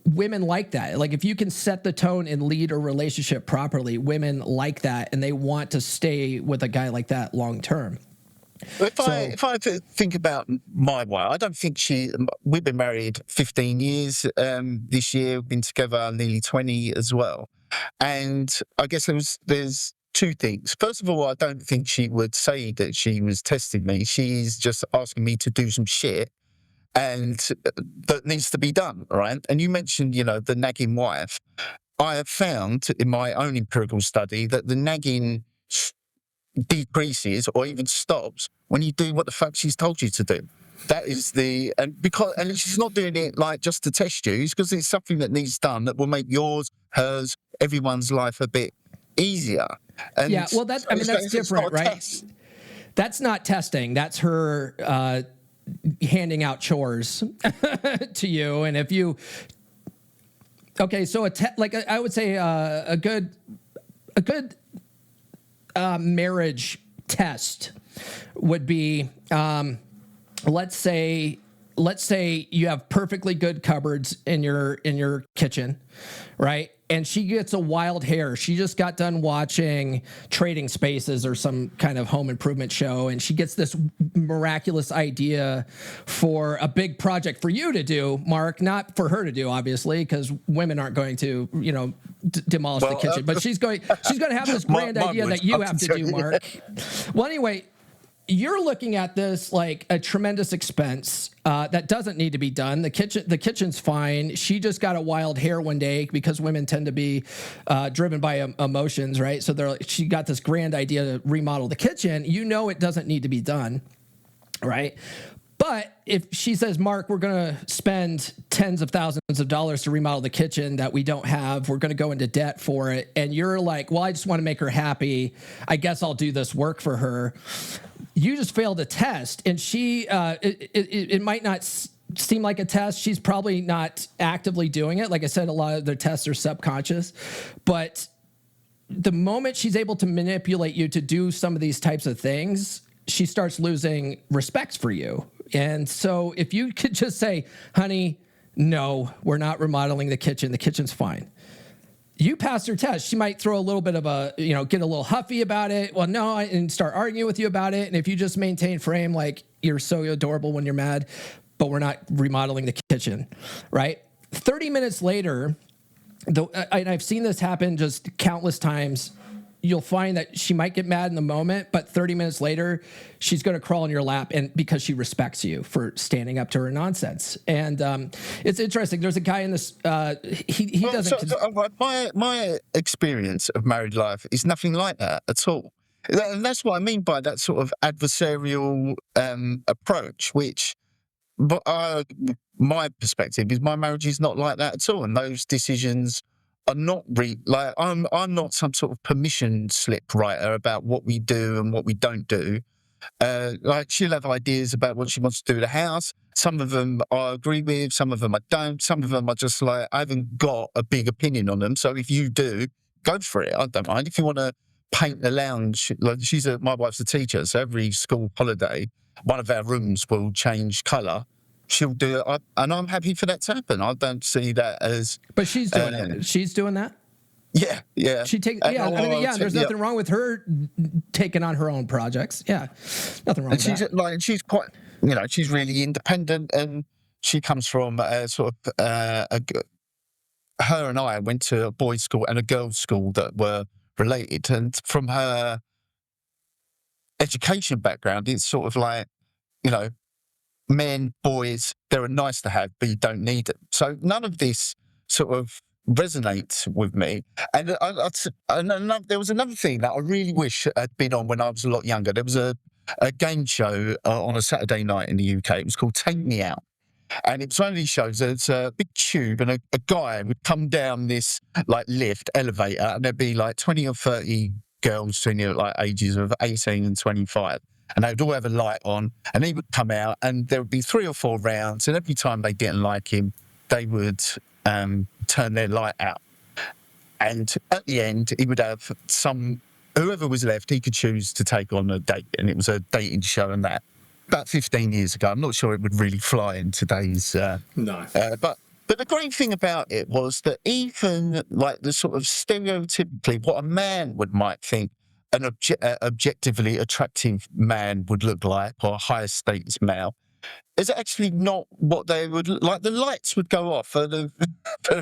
D: Women like that. Like if you can set the tone and lead a relationship properly, women like that, and they want to stay with a guy like that long term.
E: If I think about my wife, I don't think we've been married 15 years this year. We've been together nearly 20 as well. And I guess there's two things. First of all, I don't think she would say that she was testing me. She's just asking me to do some shit and that needs to be done, right? And you mentioned, the nagging wife. I have found in my own empirical study that the nagging decreases or even stops when you do what the fuck she's told you to do. That is and she's not doing it like just to test you, it's because it's something that needs done that will make yours, hers, everyone's life a bit easier. And
D: yeah, well, that's different, right?
E: Test.
D: That's not testing. That's her handing out chores to you. And if you Okay, so I would say a good marriage test would be, let's say you have perfectly good cupboards in your kitchen, right? And she gets a wild hair. She just got done watching Trading Spaces or some kind of home improvement show, and she gets this miraculous idea for a big project for you to do, Mark, not for her to do, obviously, because women aren't going to, demolish the kitchen. But she's going to have this grand idea that you have to do, Mark. Well, anyway, you're looking at this like a tremendous expense that doesn't need to be done. The kitchen's fine. She just got a wild hair one day because women tend to be driven by emotions, right? So she got this grand idea to remodel the kitchen. It doesn't need to be done, right? But if she says, Mark, we're going to spend tens of thousands of dollars to remodel the kitchen that we don't have, we're going to go into debt for it, and you're like, well, I just want to make her happy, I guess I'll do this work for her. You just failed a test, and she, it might not seem like a test. She's probably not actively doing it. Like I said, a lot of their tests are subconscious, but the moment she's able to manipulate you to do some of these types of things, she starts losing respect for you. And so if you could just say, honey, no, we're not remodeling the kitchen. The kitchen's fine. You pass her test. She might throw a little bit of get a little huffy about it. Well, no, and start arguing with you about it. And if you just maintain frame, like, you're so adorable when you're mad, but we're not remodeling the kitchen, right? 30 minutes later, and I've seen this happen just countless times, you'll find that she might get mad in the moment, but 30 minutes later, she's going to crawl in your lap, and because she respects you for standing up to her nonsense. And it's interesting. There's a guy in this. He doesn't.
E: My experience of married life is nothing like that at all, and that's what I mean by that sort of adversarial approach. Which, but my perspective is my marriage is not like that at all, and those decisions are not I'm not some sort of permission slip writer about what we do and what we don't do. Like, she'll have ideas about what she wants to do with the house. Some of them I agree with, some of them I don't. Some of them are just like, I haven't got a big opinion on them. So if you do, go for it. I don't mind. If you want to paint the lounge, like, my wife's a teacher, so every school holiday, one of our rooms will change colour. She'll do it, and I'm happy for that to happen. I don't see that as.
D: But she's doing it. She's doing that.
E: Yeah.
D: She takes. Yeah, there's nothing wrong with her taking on her own projects. Yeah, nothing wrong.
E: And
D: with that.
E: She's quite, she's really independent, and she comes from a sort of her and I went to a boys' school and a girls' school that were related, and from her education background, it's sort of like, men, boys, they're nice to have, but you don't need them. So none of this sort of resonates with me. And there was another thing that I really wish had been on when I was a lot younger. There was a game show on a Saturday night in the UK. It was called Take Me Out. And it was one of these shows. It's a big tube, and a guy would come down this like lift elevator, and there'd be like 20 or 30 girls between like ages of 18 and 25. And they would all have a light on, and he would come out, and there would be 3 or 4 rounds, and every time they didn't like him, they would turn their light out. And at the end, he would have whoever was left, he could choose to take on a date, and it was a dating show and that. About 15 years ago, I'm not sure it would really fly in today's.
C: No.
E: But the great thing about it was that even like the sort of stereotypically what a man might think an objectively attractive man would look like, or a higher status male, is actually not what they would like. The lights would go off for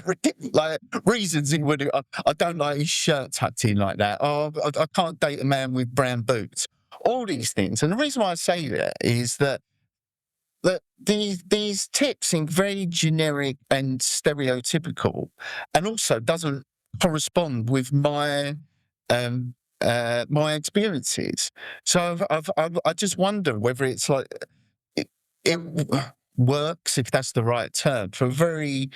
E: ridiculous reasons. He would. I don't like his shirt tucked in like that. Oh, I can't date a man with brown boots. All these things, and the reason why I say that is that these tips seem very generic and stereotypical, and also doesn't correspond with my experiences. So I just wonder whether it's like it works, if that's the right term, for a very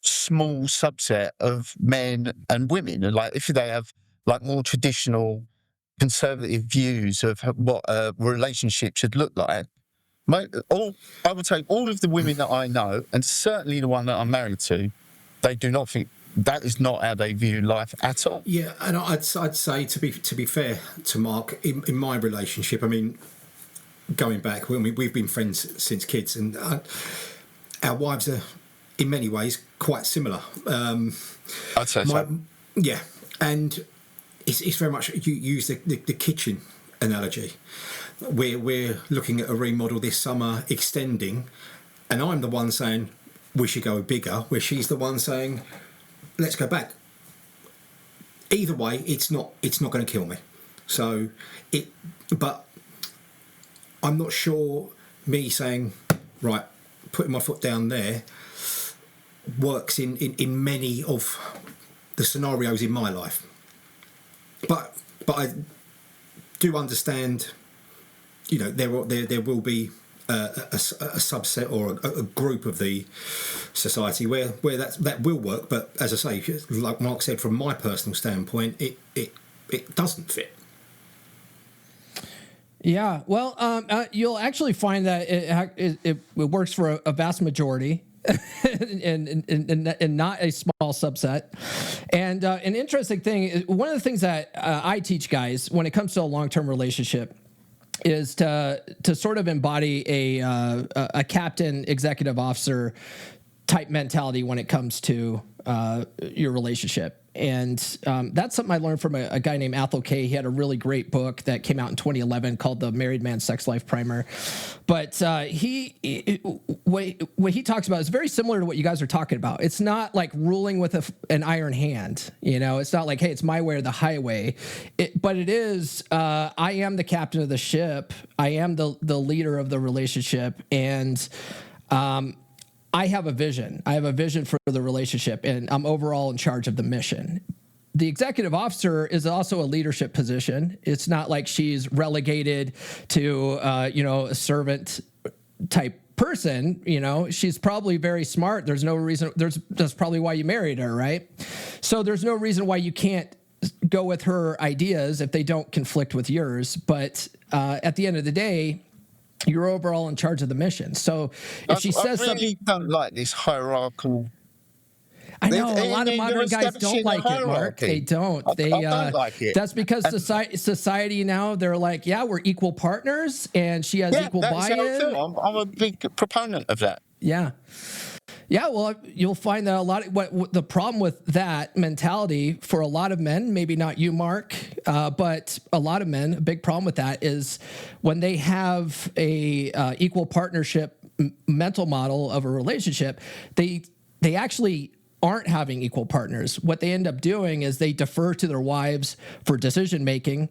E: small subset of men and women, and like if they have like more traditional conservative views of what a relationship should look like. I would say all of the women that I know, and certainly the one that I'm married to, they do not think that is not how they view life at all.
C: Yeah, and I'd say to be fair to Mark, in my relationship, I mean, going back, we've been friends since kids, and our wives are in many ways quite similar.
E: I'd say so.
C: Yeah, and it's very much, you use the kitchen analogy. We're looking at a remodel this summer, extending, and I'm the one saying we should go bigger, where she's the one saying let's go back. Either way, it's not going to kill me. So but I'm not sure me saying right, putting my foot down there works in many of the scenarios in my life. But I do understand, you know, there will be a subset or a group of the society where that will work. But as I say, like Mark said, from my personal standpoint, it doesn't fit.
D: Yeah, well, you'll actually find that it works for a vast majority. and not a small subset. And an interesting thing is, one of the things that I teach guys when it comes to a long-term relationship is to sort of embody a captain, executive officer type mentality when it comes to your relationship. And that's something I learned from a guy named Athol Kay. He had a really great book that came out in 2011 called The Married Man's Sex Life Primer. But what he talks about is very similar to what you guys are talking about. It's not like ruling with an iron hand. You know, it's not like, hey, it's my way or the highway. But it is, I am the captain of the ship. I am the leader of the relationship. And I have a vision. I have a vision for the relationship, and I'm overall in charge of the mission. The executive officer is also a leadership position. It's not like she's relegated to, a servant type person. You know, she's probably very smart. There's no reason. That's probably why you married her, right? So there's no reason why you can't go with her ideas if they don't conflict with yours. But at the end of the day, you're overall in charge of the mission. So if she says something, I
E: really don't like this hierarchical.
D: I know a lot of modern guys don't like it, Mark. They don't.
E: I don't like it.
D: That's because society now, they're like, yeah, we're equal partners, and she has equal buy-in.
E: I'm a big proponent of that.
D: Yeah. Yeah, well, you'll find that a lot of what the problem with that mentality for a lot of men, maybe not you, Mark, but a lot of men, a big problem with that is when they have a equal partnership mental model of a relationship, they actually aren't having equal partners. What they end up doing is they defer to their wives for decision making,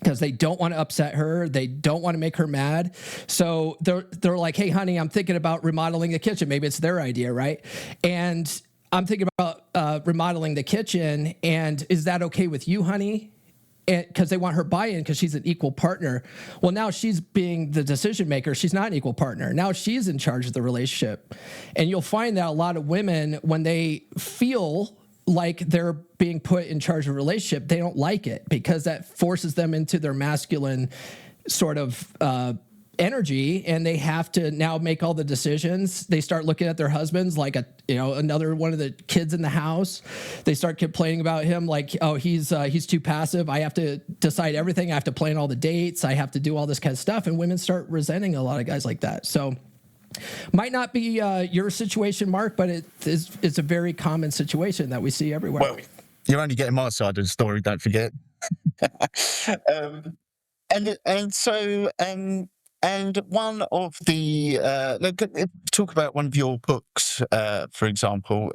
D: because they don't want to upset her. They don't want to make her mad. So they're like, hey, honey, I'm thinking about remodeling the kitchen. Maybe it's their idea, right? And I'm thinking about remodeling the kitchen. And is that okay with you, honey? Because they want her buy-in because she's an equal partner. Well, now she's being the decision maker. She's not an equal partner. Now she's in charge of the relationship. And you'll find that a lot of women, when they feel like they're being put in charge of a relationship, they don't like it because that forces them into their masculine sort of energy, and they have to now make all the decisions. They start looking at their husbands like another one of the kids in the house. They start complaining about him like, oh, he's too passive. I have to decide everything. I have to plan all the dates. I have to do all this kind of stuff. And women start resenting a lot of guys like that. So might not be your situation, Mark, but it's a very common situation that we see everywhere.
E: Well, you're only getting my side of the story, don't forget. And one of the talk about one of your books, for example.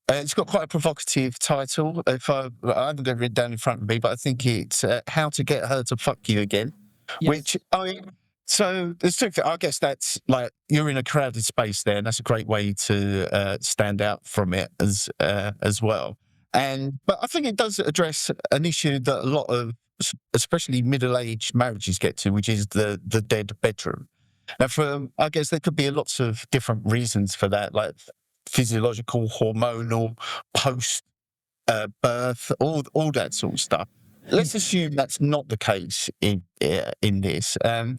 E: It's got quite a provocative title. I haven't got it written down in front of me, but I think it's "How to Get Her to Fuck You Again,"
D: Yes.
E: which So there's two things. I guess that's like you're in a crowded space there, and that's a great way to stand out from it as well. But I think it does address an issue that a lot of, especially middle-aged marriages get to, which is the dead bedroom. Now, I guess there could be lots of different reasons for that, like physiological, hormonal, post birth, all that sort of stuff. Let's assume that's not the case in this. You've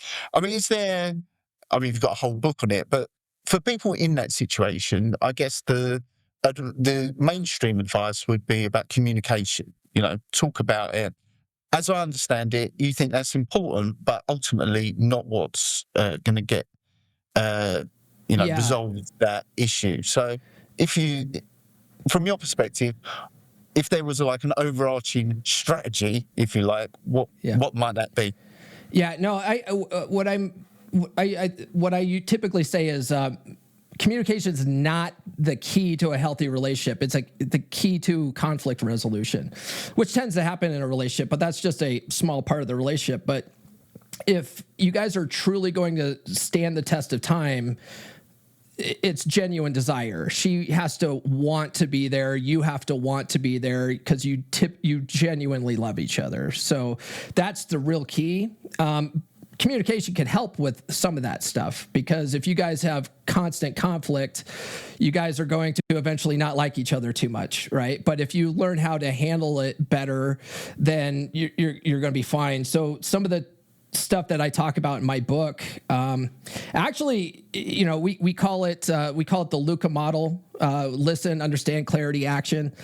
E: got a whole book on it, but for people in that situation, I guess the the mainstream advice would be about communication. Talk about it. As I understand it, you think that's important, but ultimately not what's going to get resolve that issue. So, from your perspective, if there was like an overarching strategy, if you like, what might that be?
D: Yeah, no, what I typically say is communication is not the key to a healthy relationship. It's like the key to conflict resolution, which tends to happen in a relationship, but that's just a small part of the relationship. But if you guys are truly going to stand the test of time, it's genuine desire. She has to want to be there. You have to want to be there because you genuinely love each other. So that's the real key. Communication can help with some of that stuff, because if you guys have constant conflict, you guys are going to eventually not like each other too much, right? But if you learn how to handle it better, then you're going to be fine. So some of the stuff that I talk about in my book, actually, we call it the Luca model: listen, understand, clarity, action.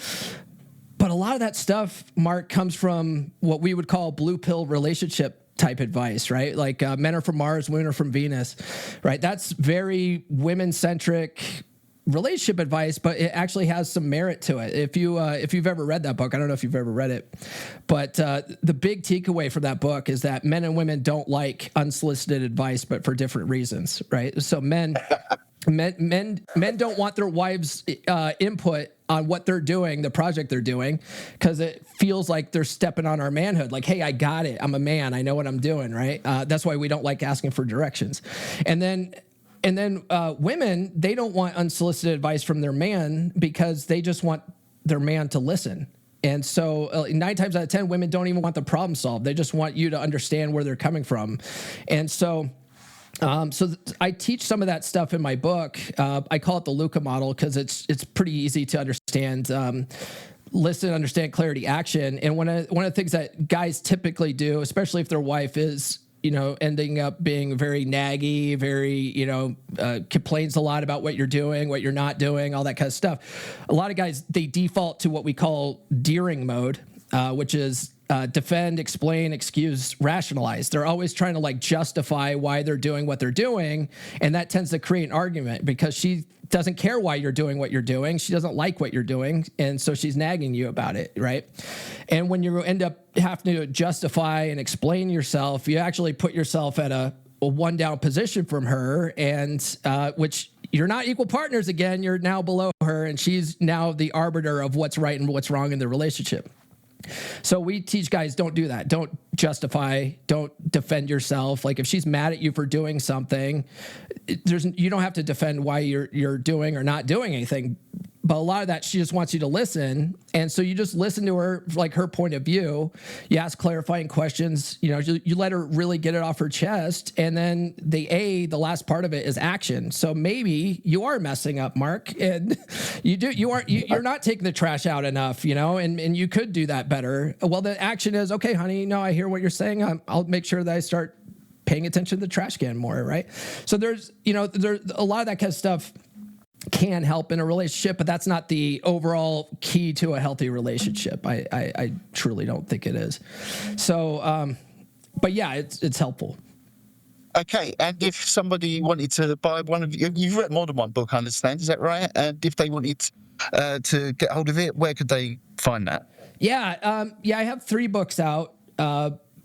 D: But a lot of that stuff, Mark, comes from what we would call blue pill relationship type advice, right? Like men are from Mars, women are from Venus, right? That's very women-centric relationship advice, but it actually has some merit to it. If you've ever read that book, I don't know if you've ever read it, but the big takeaway from that book is that men and women don't like unsolicited advice, but for different reasons, right? So men don't want their wives' input on what they're doing, the project they're doing, because it feels like they're stepping on our manhood. Like, hey, I got it. I'm a man. I know what I'm doing, right? That's why we don't like asking for directions. And then women, they don't want unsolicited advice from their man because they just want their man to listen. And so 9 times out of 10, women don't even want the problem solved. They just want you to understand where they're coming from. And so I teach some of that stuff in my book. I call it the Luca model because it's pretty easy to understand. Listen, understand, clarity, action. And one of the things that guys typically do, especially if their wife is, ending up being very naggy, very, complains a lot about what you're doing, what you're not doing, all that kind of stuff. A lot of guys, they default to what we call deering mode, which is defend, explain, excuse, rationalize. They're always trying to justify why they're doing what they're doing. And that tends to create an argument because she doesn't care why you're doing what you're doing. She doesn't like what you're doing. And so she's nagging you about it, right? And when you end up having to justify and explain yourself, you actually put yourself at a one down position from her, and which you're not equal partners again. You're now below her, and she's now the arbiter of what's right and what's wrong in the relationship. So we teach guys, don't do that. Don't justify, don't defend yourself. Like if she's mad at you for doing something, you don't have to defend why you're doing or not doing anything. But a lot of that, she just wants you to listen. And so you just listen to her, her point of view. You ask clarifying questions. You let her really get it off her chest. And then the last part of it is action. So maybe you are messing up, Mark, and you're not taking the trash out enough, and you could do that better. Well, the action is, okay, honey, I hear what you're saying. I'll make sure that I start paying attention to the trash can more, right? So there's a lot of that kind of stuff can help in a relationship, but that's not the overall key to a healthy relationship. I truly don't think it is. So, but yeah, it's helpful.
E: Okay, and if somebody wanted to buy one of you've read more than one book, I understand, is that right? And if they wanted to get hold of it, where could they find that?
D: Yeah, I have 3 books out.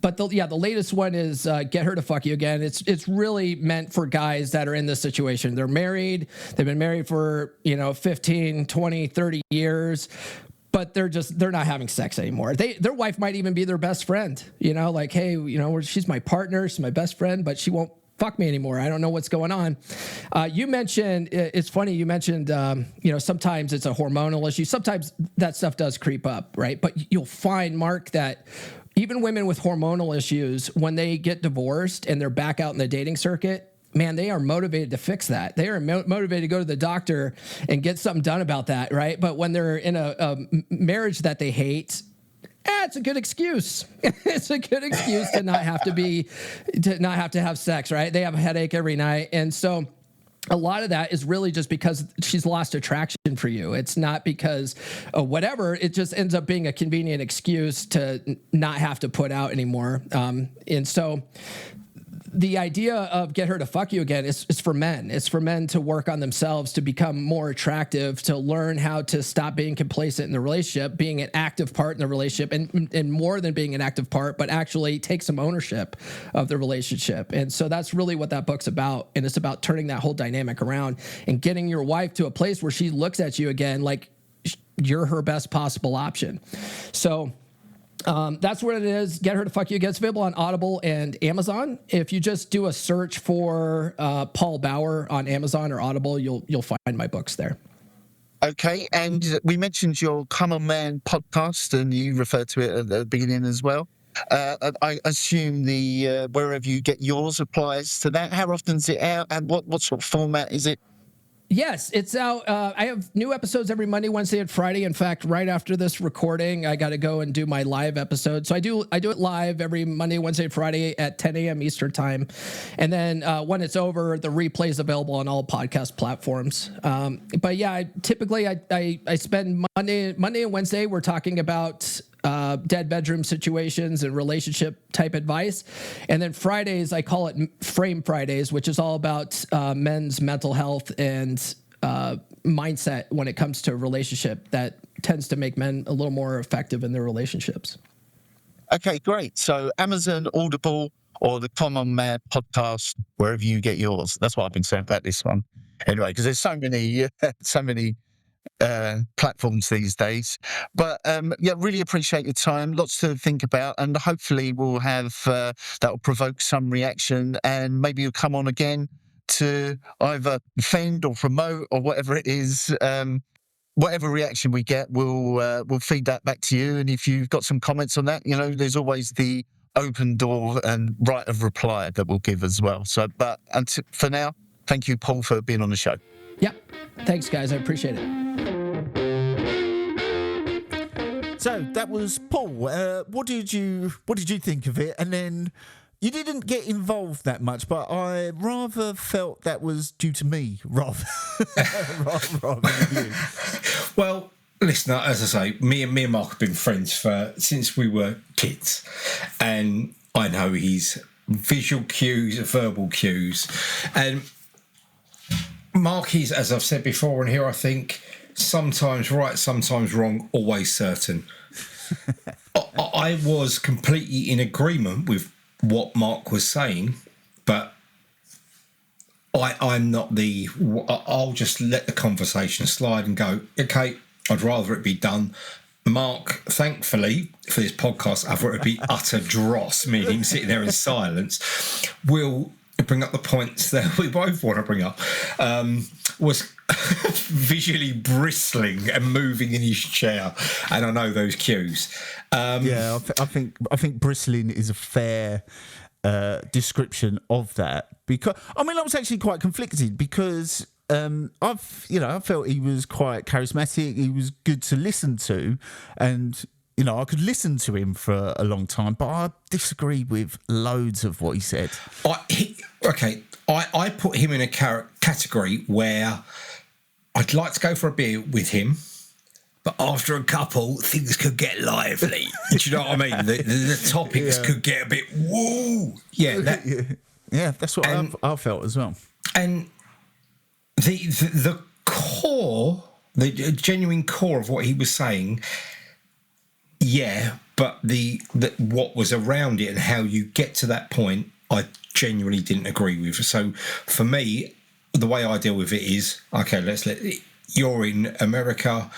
D: But the latest one is Get Her to Fuck You Again. It's really meant for guys that are in this situation. They're married. They've been married for, 15, 20, 30 years, but they're not having sex anymore. Their wife might even be their best friend, hey, she's my partner, she's my best friend, but she won't fuck me anymore. I don't know what's going on. You mentioned, it's funny, you mentioned, sometimes it's a hormonal issue. Sometimes that stuff does creep up, right? But you'll find, Mark, that even women with hormonal issues, when they get divorced and they're back out in the dating circuit, man, they are motivated to fix that. They are motivated to go to the doctor and get something done about that, right? But when they're in a marriage that they hate, it's a good excuse. It's a good excuse to not have to have sex, right? They have a headache every night. And so a lot of that is really just because she's lost attraction for you. It's not because of whatever. It just ends up being a convenient excuse to not have to put out anymore. And so the idea of get her to fuck you again is for men. It's for men to work on themselves, to become more attractive, to learn how to stop being complacent in the relationship, being an active part in the relationship, and more than being an active part, but actually take some ownership of the relationship. And so that's really what that book's about. And it's about turning that whole dynamic around and getting your wife to a place where she looks at you again like you're her best possible option. So that's what it is. Get Her to Fuck You Again. It's available on Audible and Amazon. If you just do a search for Paul Bauer on Amazon or Audible, you'll find my books there.
E: Okay, and we mentioned your Common Man podcast, and you referred to it at the beginning as well. I assume the wherever you get yours applies to that. How often is it out, and what sort of format is it?
D: Yes, it's out. I have new episodes every Monday, Wednesday, and Friday. In fact, right after this recording, I got to go and do my live episode. So I do it live every Monday, Wednesday, and Friday at 10 a.m. Eastern time. And then when it's over, the replay is available on all podcast platforms. But yeah, typically I spend Monday and Wednesday, we're talking about dead bedroom situations and relationship type advice. And then Fridays, I call it Frame Fridays, which is all about men's mental health and mindset when it comes to a relationship that tends to make men a little more effective in their relationships.
E: Okay, great. So Amazon, Audible, or the Common Man podcast, wherever you get yours. That's what I've been saying about this one. Anyway, because there's so many platforms these days. But yeah, really appreciate your time. Lots to think about, and hopefully we'll have that will provoke some reaction, and maybe you'll come on again to either defend or promote or whatever it is. Whatever reaction we get, we'll feed that back to you. And if you've got some comments on that, there's always the open door and right of reply that we'll give as well. So, but for now, thank you, Paul, for being on the show.
D: Yeah, thanks, guys. I appreciate it.
B: So that was Paul. What did you think of it? And then you didn't get involved that much, but I rather felt that was due to me rather than you.
C: Well, listen, as I say, me and Mark have been friends since we were kids, and I know his visual cues, verbal cues, and Mark is, as I've said before, and here I think, sometimes right, sometimes wrong, always certain. I was completely in agreement with what Mark was saying, but I'm not I'll just let the conversation slide and go, okay, I'd rather it be done. Mark, thankfully, for this podcast, I'd rather it be utter dross, me and him sitting there in silence, will bring up the points that we both want to bring up. Was visually bristling and moving in his chair, and I know those cues.
B: Yeah, I think bristling is a fair description of that, because I was actually quite conflicted, because I felt he was quite charismatic. He was good to listen to, and I could listen to him for a long time, but I disagree with loads of what he said. I put him in a category where I'd like to go for a beer with him, but after a couple, things could get lively. Do you know what I mean? The topics could get a bit woo. Yeah, that's what I felt as well.
C: And the core, the genuine core of what he was saying, yeah, but the what was around it and how you get to that point, I genuinely didn't agree with. So for me, the way I deal with it is, okay, you're in America,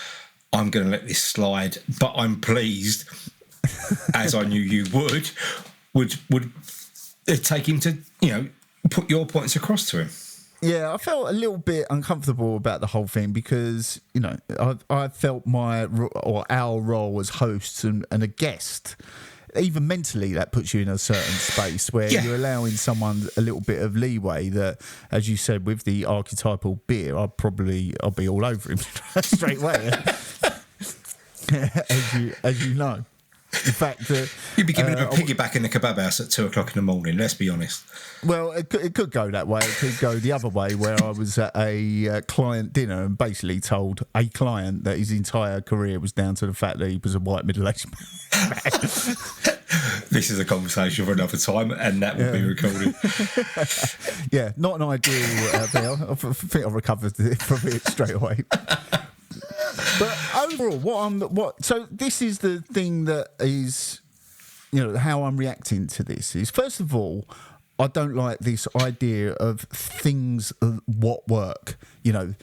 C: I'm going to let this slide, but I'm pleased, as I knew you would take him to, put your points across to him.
B: Yeah, I felt a little bit uncomfortable about the whole thing, because, I felt our role as hosts and a guest, even mentally, that puts you in a certain space where you're allowing someone a little bit of leeway that, as you said, with the archetypal beer, I'll be all over him straight away, as you know. The fact that
C: You'd be giving him a piggyback in the kebab house at 2:00 in the morning. Let's be honest.
B: well, it could go that way. It could go the other way, where I was at a client dinner and basically told a client that his entire career was down to the fact that he was a white middle-aged man.
C: This is a conversation for another time, and that will be recorded.
B: Yeah, not an ideal bill. I think I recovered from it straight away. But overall, so this is the thing that is, how I'm reacting to this is, first of all, I don't like this idea of things what work, and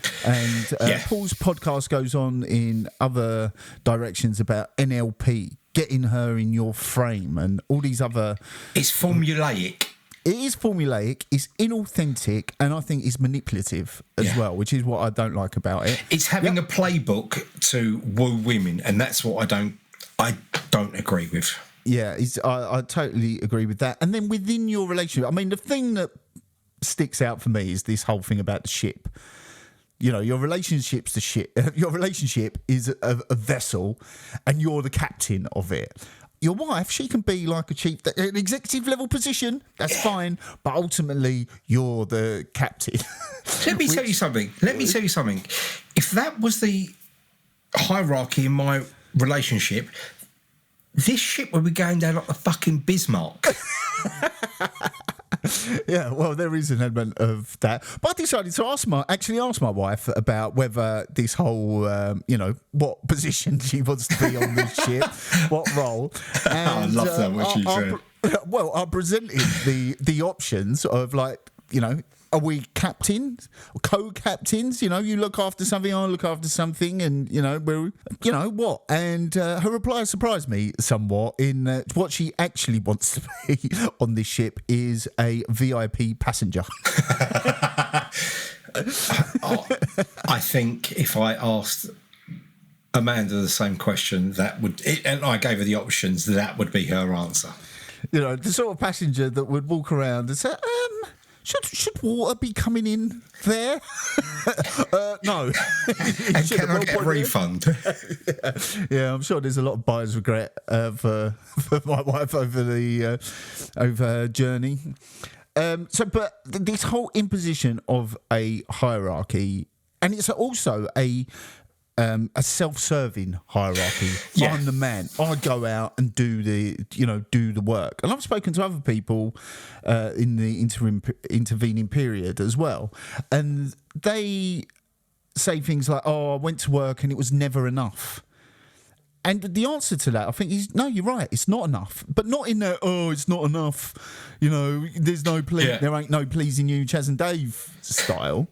B: Paul's podcast goes on in other directions about NLP, getting her in your frame and all these other...
C: It's formulaic.
B: It is formulaic, it's inauthentic, and I think it's manipulative as well, which is what I don't like about it.
C: It's having a playbook to woo women, and that's what I don't agree with.
B: Yeah, I totally agree with that. And then within your relationship, I mean, the thing that sticks out for me is this whole thing about the ship. Your relationship's the ship. Your relationship is a vessel, and you're the captain of it. Your wife, she can be like an executive level position. That's fine, but ultimately, you're the captain.
C: Let me tell you something. If that was the hierarchy in my relationship, this ship would be going down like a fucking Bismarck.
B: Yeah, well, there is an element of that. But I decided to ask my wife about whether this whole, what position she wants to be on this ship, what role. And,
C: I love that, what she said.
B: Well, I presented the options of are we captains or co-captains? You look after something, I look after something, and we're what? And her reply surprised me somewhat in that what she actually wants to be on this ship is a VIP passenger.
C: I think if I asked Amanda the same question, and I gave her the options, that would be her answer.
B: The sort of passenger that would walk around and say, Should water be coming in there? No.
C: And can I get a refund?
B: Yeah, I'm sure there's a lot of buyer's regret for my wife over her journey. But this whole imposition of a hierarchy, and it's also a self-serving hierarchy.
C: Yeah.
B: I'm the man. I go out and do the work. And I've spoken to other people in the intervening period as well, and they say things like, "Oh, I went to work and it was never enough." And the answer to that, I think, is no. You're right. It's not enough, but not in the it's not enough. There's no there ain't no pleasing you, Chaz and Dave style.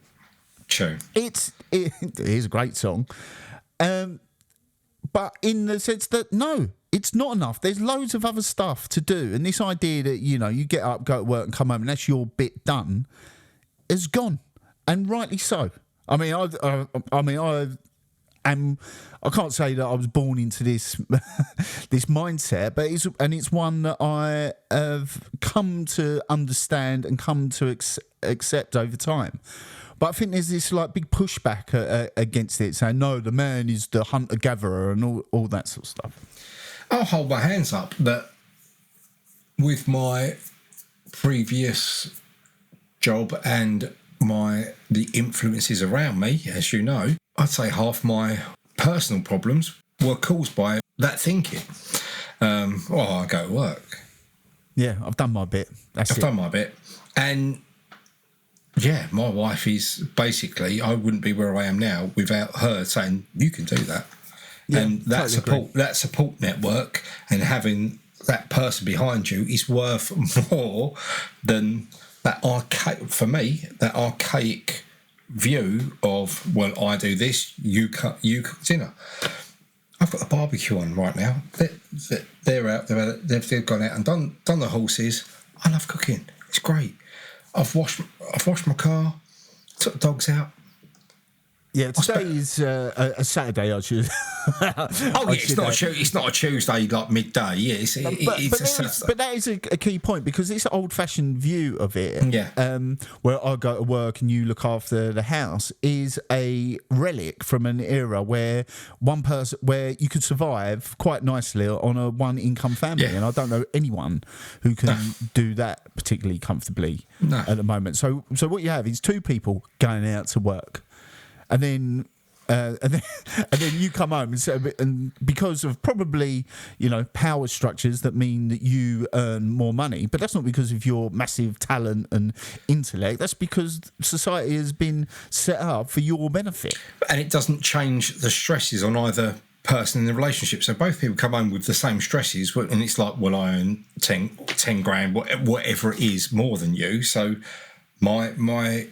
C: True.
B: It is a great song, but in the sense that no, it's not enough. There's loads of other stuff to do, and this idea that you get up, go to work, and come home, and that's your bit done, is gone, and rightly so. I can't say that I was born into this this mindset, but it's one that I have come to understand and come to accept over time. But I think there's this big pushback against it, saying no, the man is the hunter-gatherer and all that sort of stuff.
C: I'll hold my hands up that with my previous job and the influences around me, as you know, I'd say half my personal problems were caused by that thinking. I go to work.
B: Yeah, I've done my bit. I've
C: done my bit. And yeah, my wife is basically, I wouldn't be where I am now without her saying, you can do that. Yeah, and that support network and having that person behind you is worth more than that archaic view of, well, I do this, you cook dinner. I've got the barbecue on right now. They're out. They've gone out and done the horses. I love cooking. It's great. I've washed my car. Took the dogs out.
B: Yeah, today is a Saturday. I should.
C: It's not a Tuesday like midday. Yeah,
B: but that is a key point, because it's an old-fashioned view of it.
C: Yeah.
B: Where I go to work and you look after the house is a relic from an era where you could survive quite nicely on a one-income family, and I don't know anyone who can do that particularly comfortably at the moment. So what you have is two people going out to work. And then you come home and because of probably, power structures that mean that you earn more money, but that's not because of your massive talent and intellect. That's because society has been set up for your benefit.
C: And it doesn't change the stresses on either person in the relationship. So both people come home with the same stresses, and it's like, well, I earn 10 grand, whatever it is, more than you. So my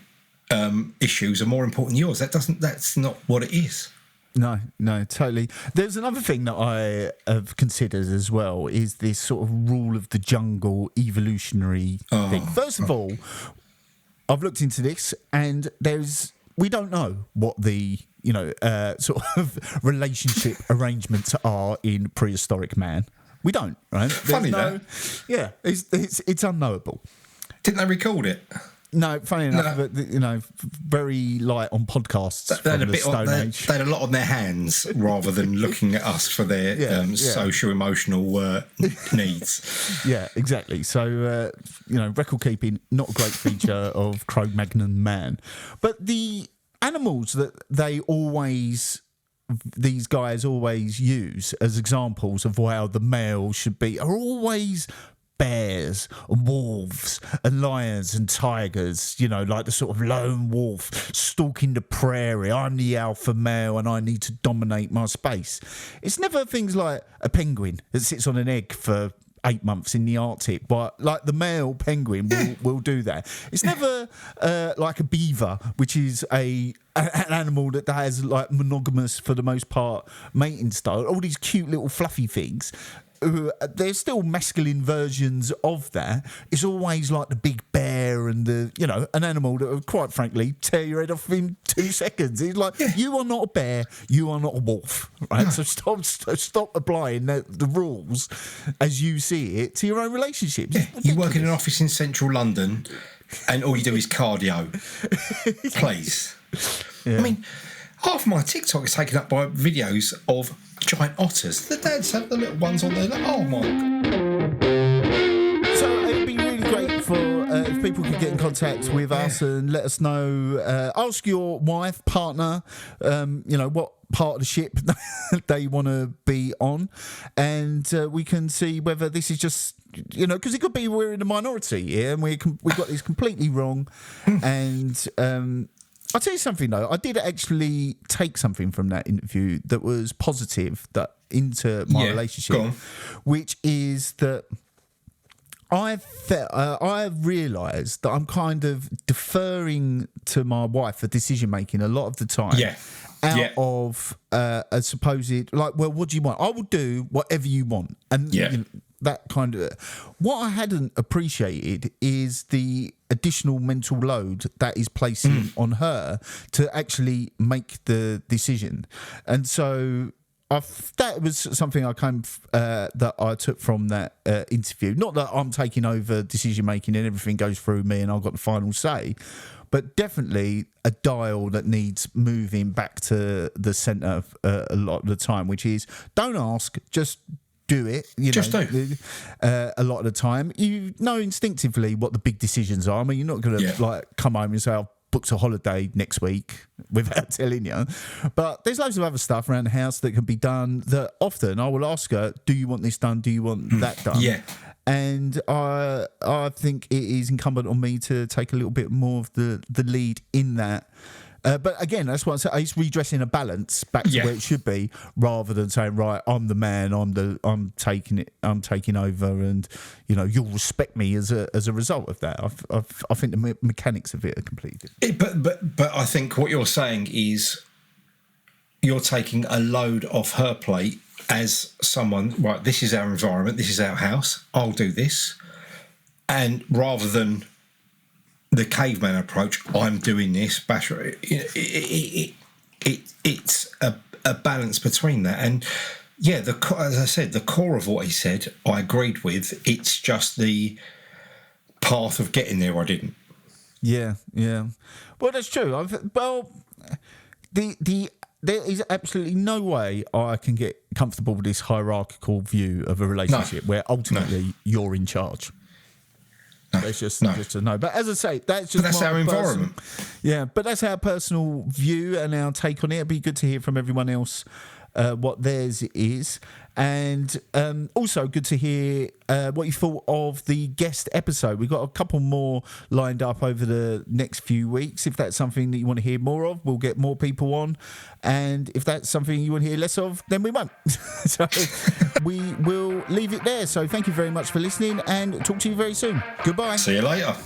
C: issues are more important than yours. That's not what it is.
B: No, totally. There's another thing that I have considered as well, is this sort of rule of the jungle evolutionary thing. First of all, I've looked into this, and we don't know what the sort of relationship arrangements are in prehistoric man. We don't, right? Yeah, it's unknowable.
C: Didn't they record it?
B: No, funny enough, but very light on podcasts.
C: They had a lot on their hands rather than looking at us for their social emotional needs.
B: Yeah, exactly. So record keeping, not a great feature of Cro-Magnon man, but the animals that these guys always use as examples of how the male should be are always bears and wolves and lions and tigers, like the sort of lone wolf stalking the prairie. I'm the alpha male and I need to dominate my space. It's never things like a penguin that sits on an egg for 8 months in the Arctic, but like the male penguin will do that. It's never like a beaver, which is an animal that has like monogamous, for the most part, mating style. All these cute little fluffy things. There's still masculine versions of that. It's always like the big bear and an animal that would, quite frankly, tear your head off in 2 seconds. It's like, you are not a bear, you are not a wolf, right? So stop applying the rules as you see it to your own relationships.
C: Yeah. You work in an office in central London and all you do is cardio. Please. Yeah. I mean, half my TikTok is taken up by videos of giant otters. The dads have the little ones on there. Oh my!
B: So it'd be really great for if people could get in contact with us and let us know. Ask your wife, partner, what part of the ship they want to be on, and we can see whether this is just because it could be we're in the minority and we got this completely wrong, and. I'll tell you something though. I did actually take something from that interview that was positive into my relationship, which is that I've realised that I'm kind of deferring to my wife for decision making a lot of the time.
C: Yeah.
B: Out of a supposed what do you want? I will do whatever you want, and that kind of. What I hadn't appreciated is the additional mental load that is placing on her to actually make the decision, and so that was something I that I took from that interview. Not that I'm taking over decision making and everything goes through me and I've got the final say, but definitely a dial that needs moving back to the centre a lot of the time, which is don't ask, just do it.
C: Just do.
B: A lot of the time, you know instinctively what the big decisions are. I mean, you're not going to come home and say, I've booked a holiday next week without telling you. But there's loads of other stuff around the house that can be done that often I will ask her, do you want this done? Do you want that done?
C: Yeah.
B: And I think it is incumbent on me to take a little bit more of the lead in that. But again, that's what I'm saying. It's redressing a balance back to where it should be, rather than saying, right, I'm the man, I'm taking over, and you'll respect me as a result of that. I think the mechanics of it are completely different.
C: But I think what you're saying is you're taking a load off her plate as someone. Right, this is our environment, this is our house. I'll do this, and rather than the caveman approach, I'm doing this, basher. it's a balance between that. And yeah, as I said, the core of what he said, I agreed with. It's just the path of getting there I didn't.
B: Yeah. Well, that's true. There is absolutely no way I can get comfortable with this hierarchical view of a relationship where ultimately you're in charge. That's just a no. But as I say, that's
C: our environment.
B: Yeah, but that's our personal view and our take on it. It'd be good to hear from everyone else what theirs is. And also good to hear what you thought of the guest episode. We've got a couple more lined up over the next few weeks. If that's something that you want to hear more of, we'll get more people on. And if that's something you want to hear less of, then we won't. So we will leave it there. So thank you very much for listening and talk to you very soon. Goodbye.
C: See you later.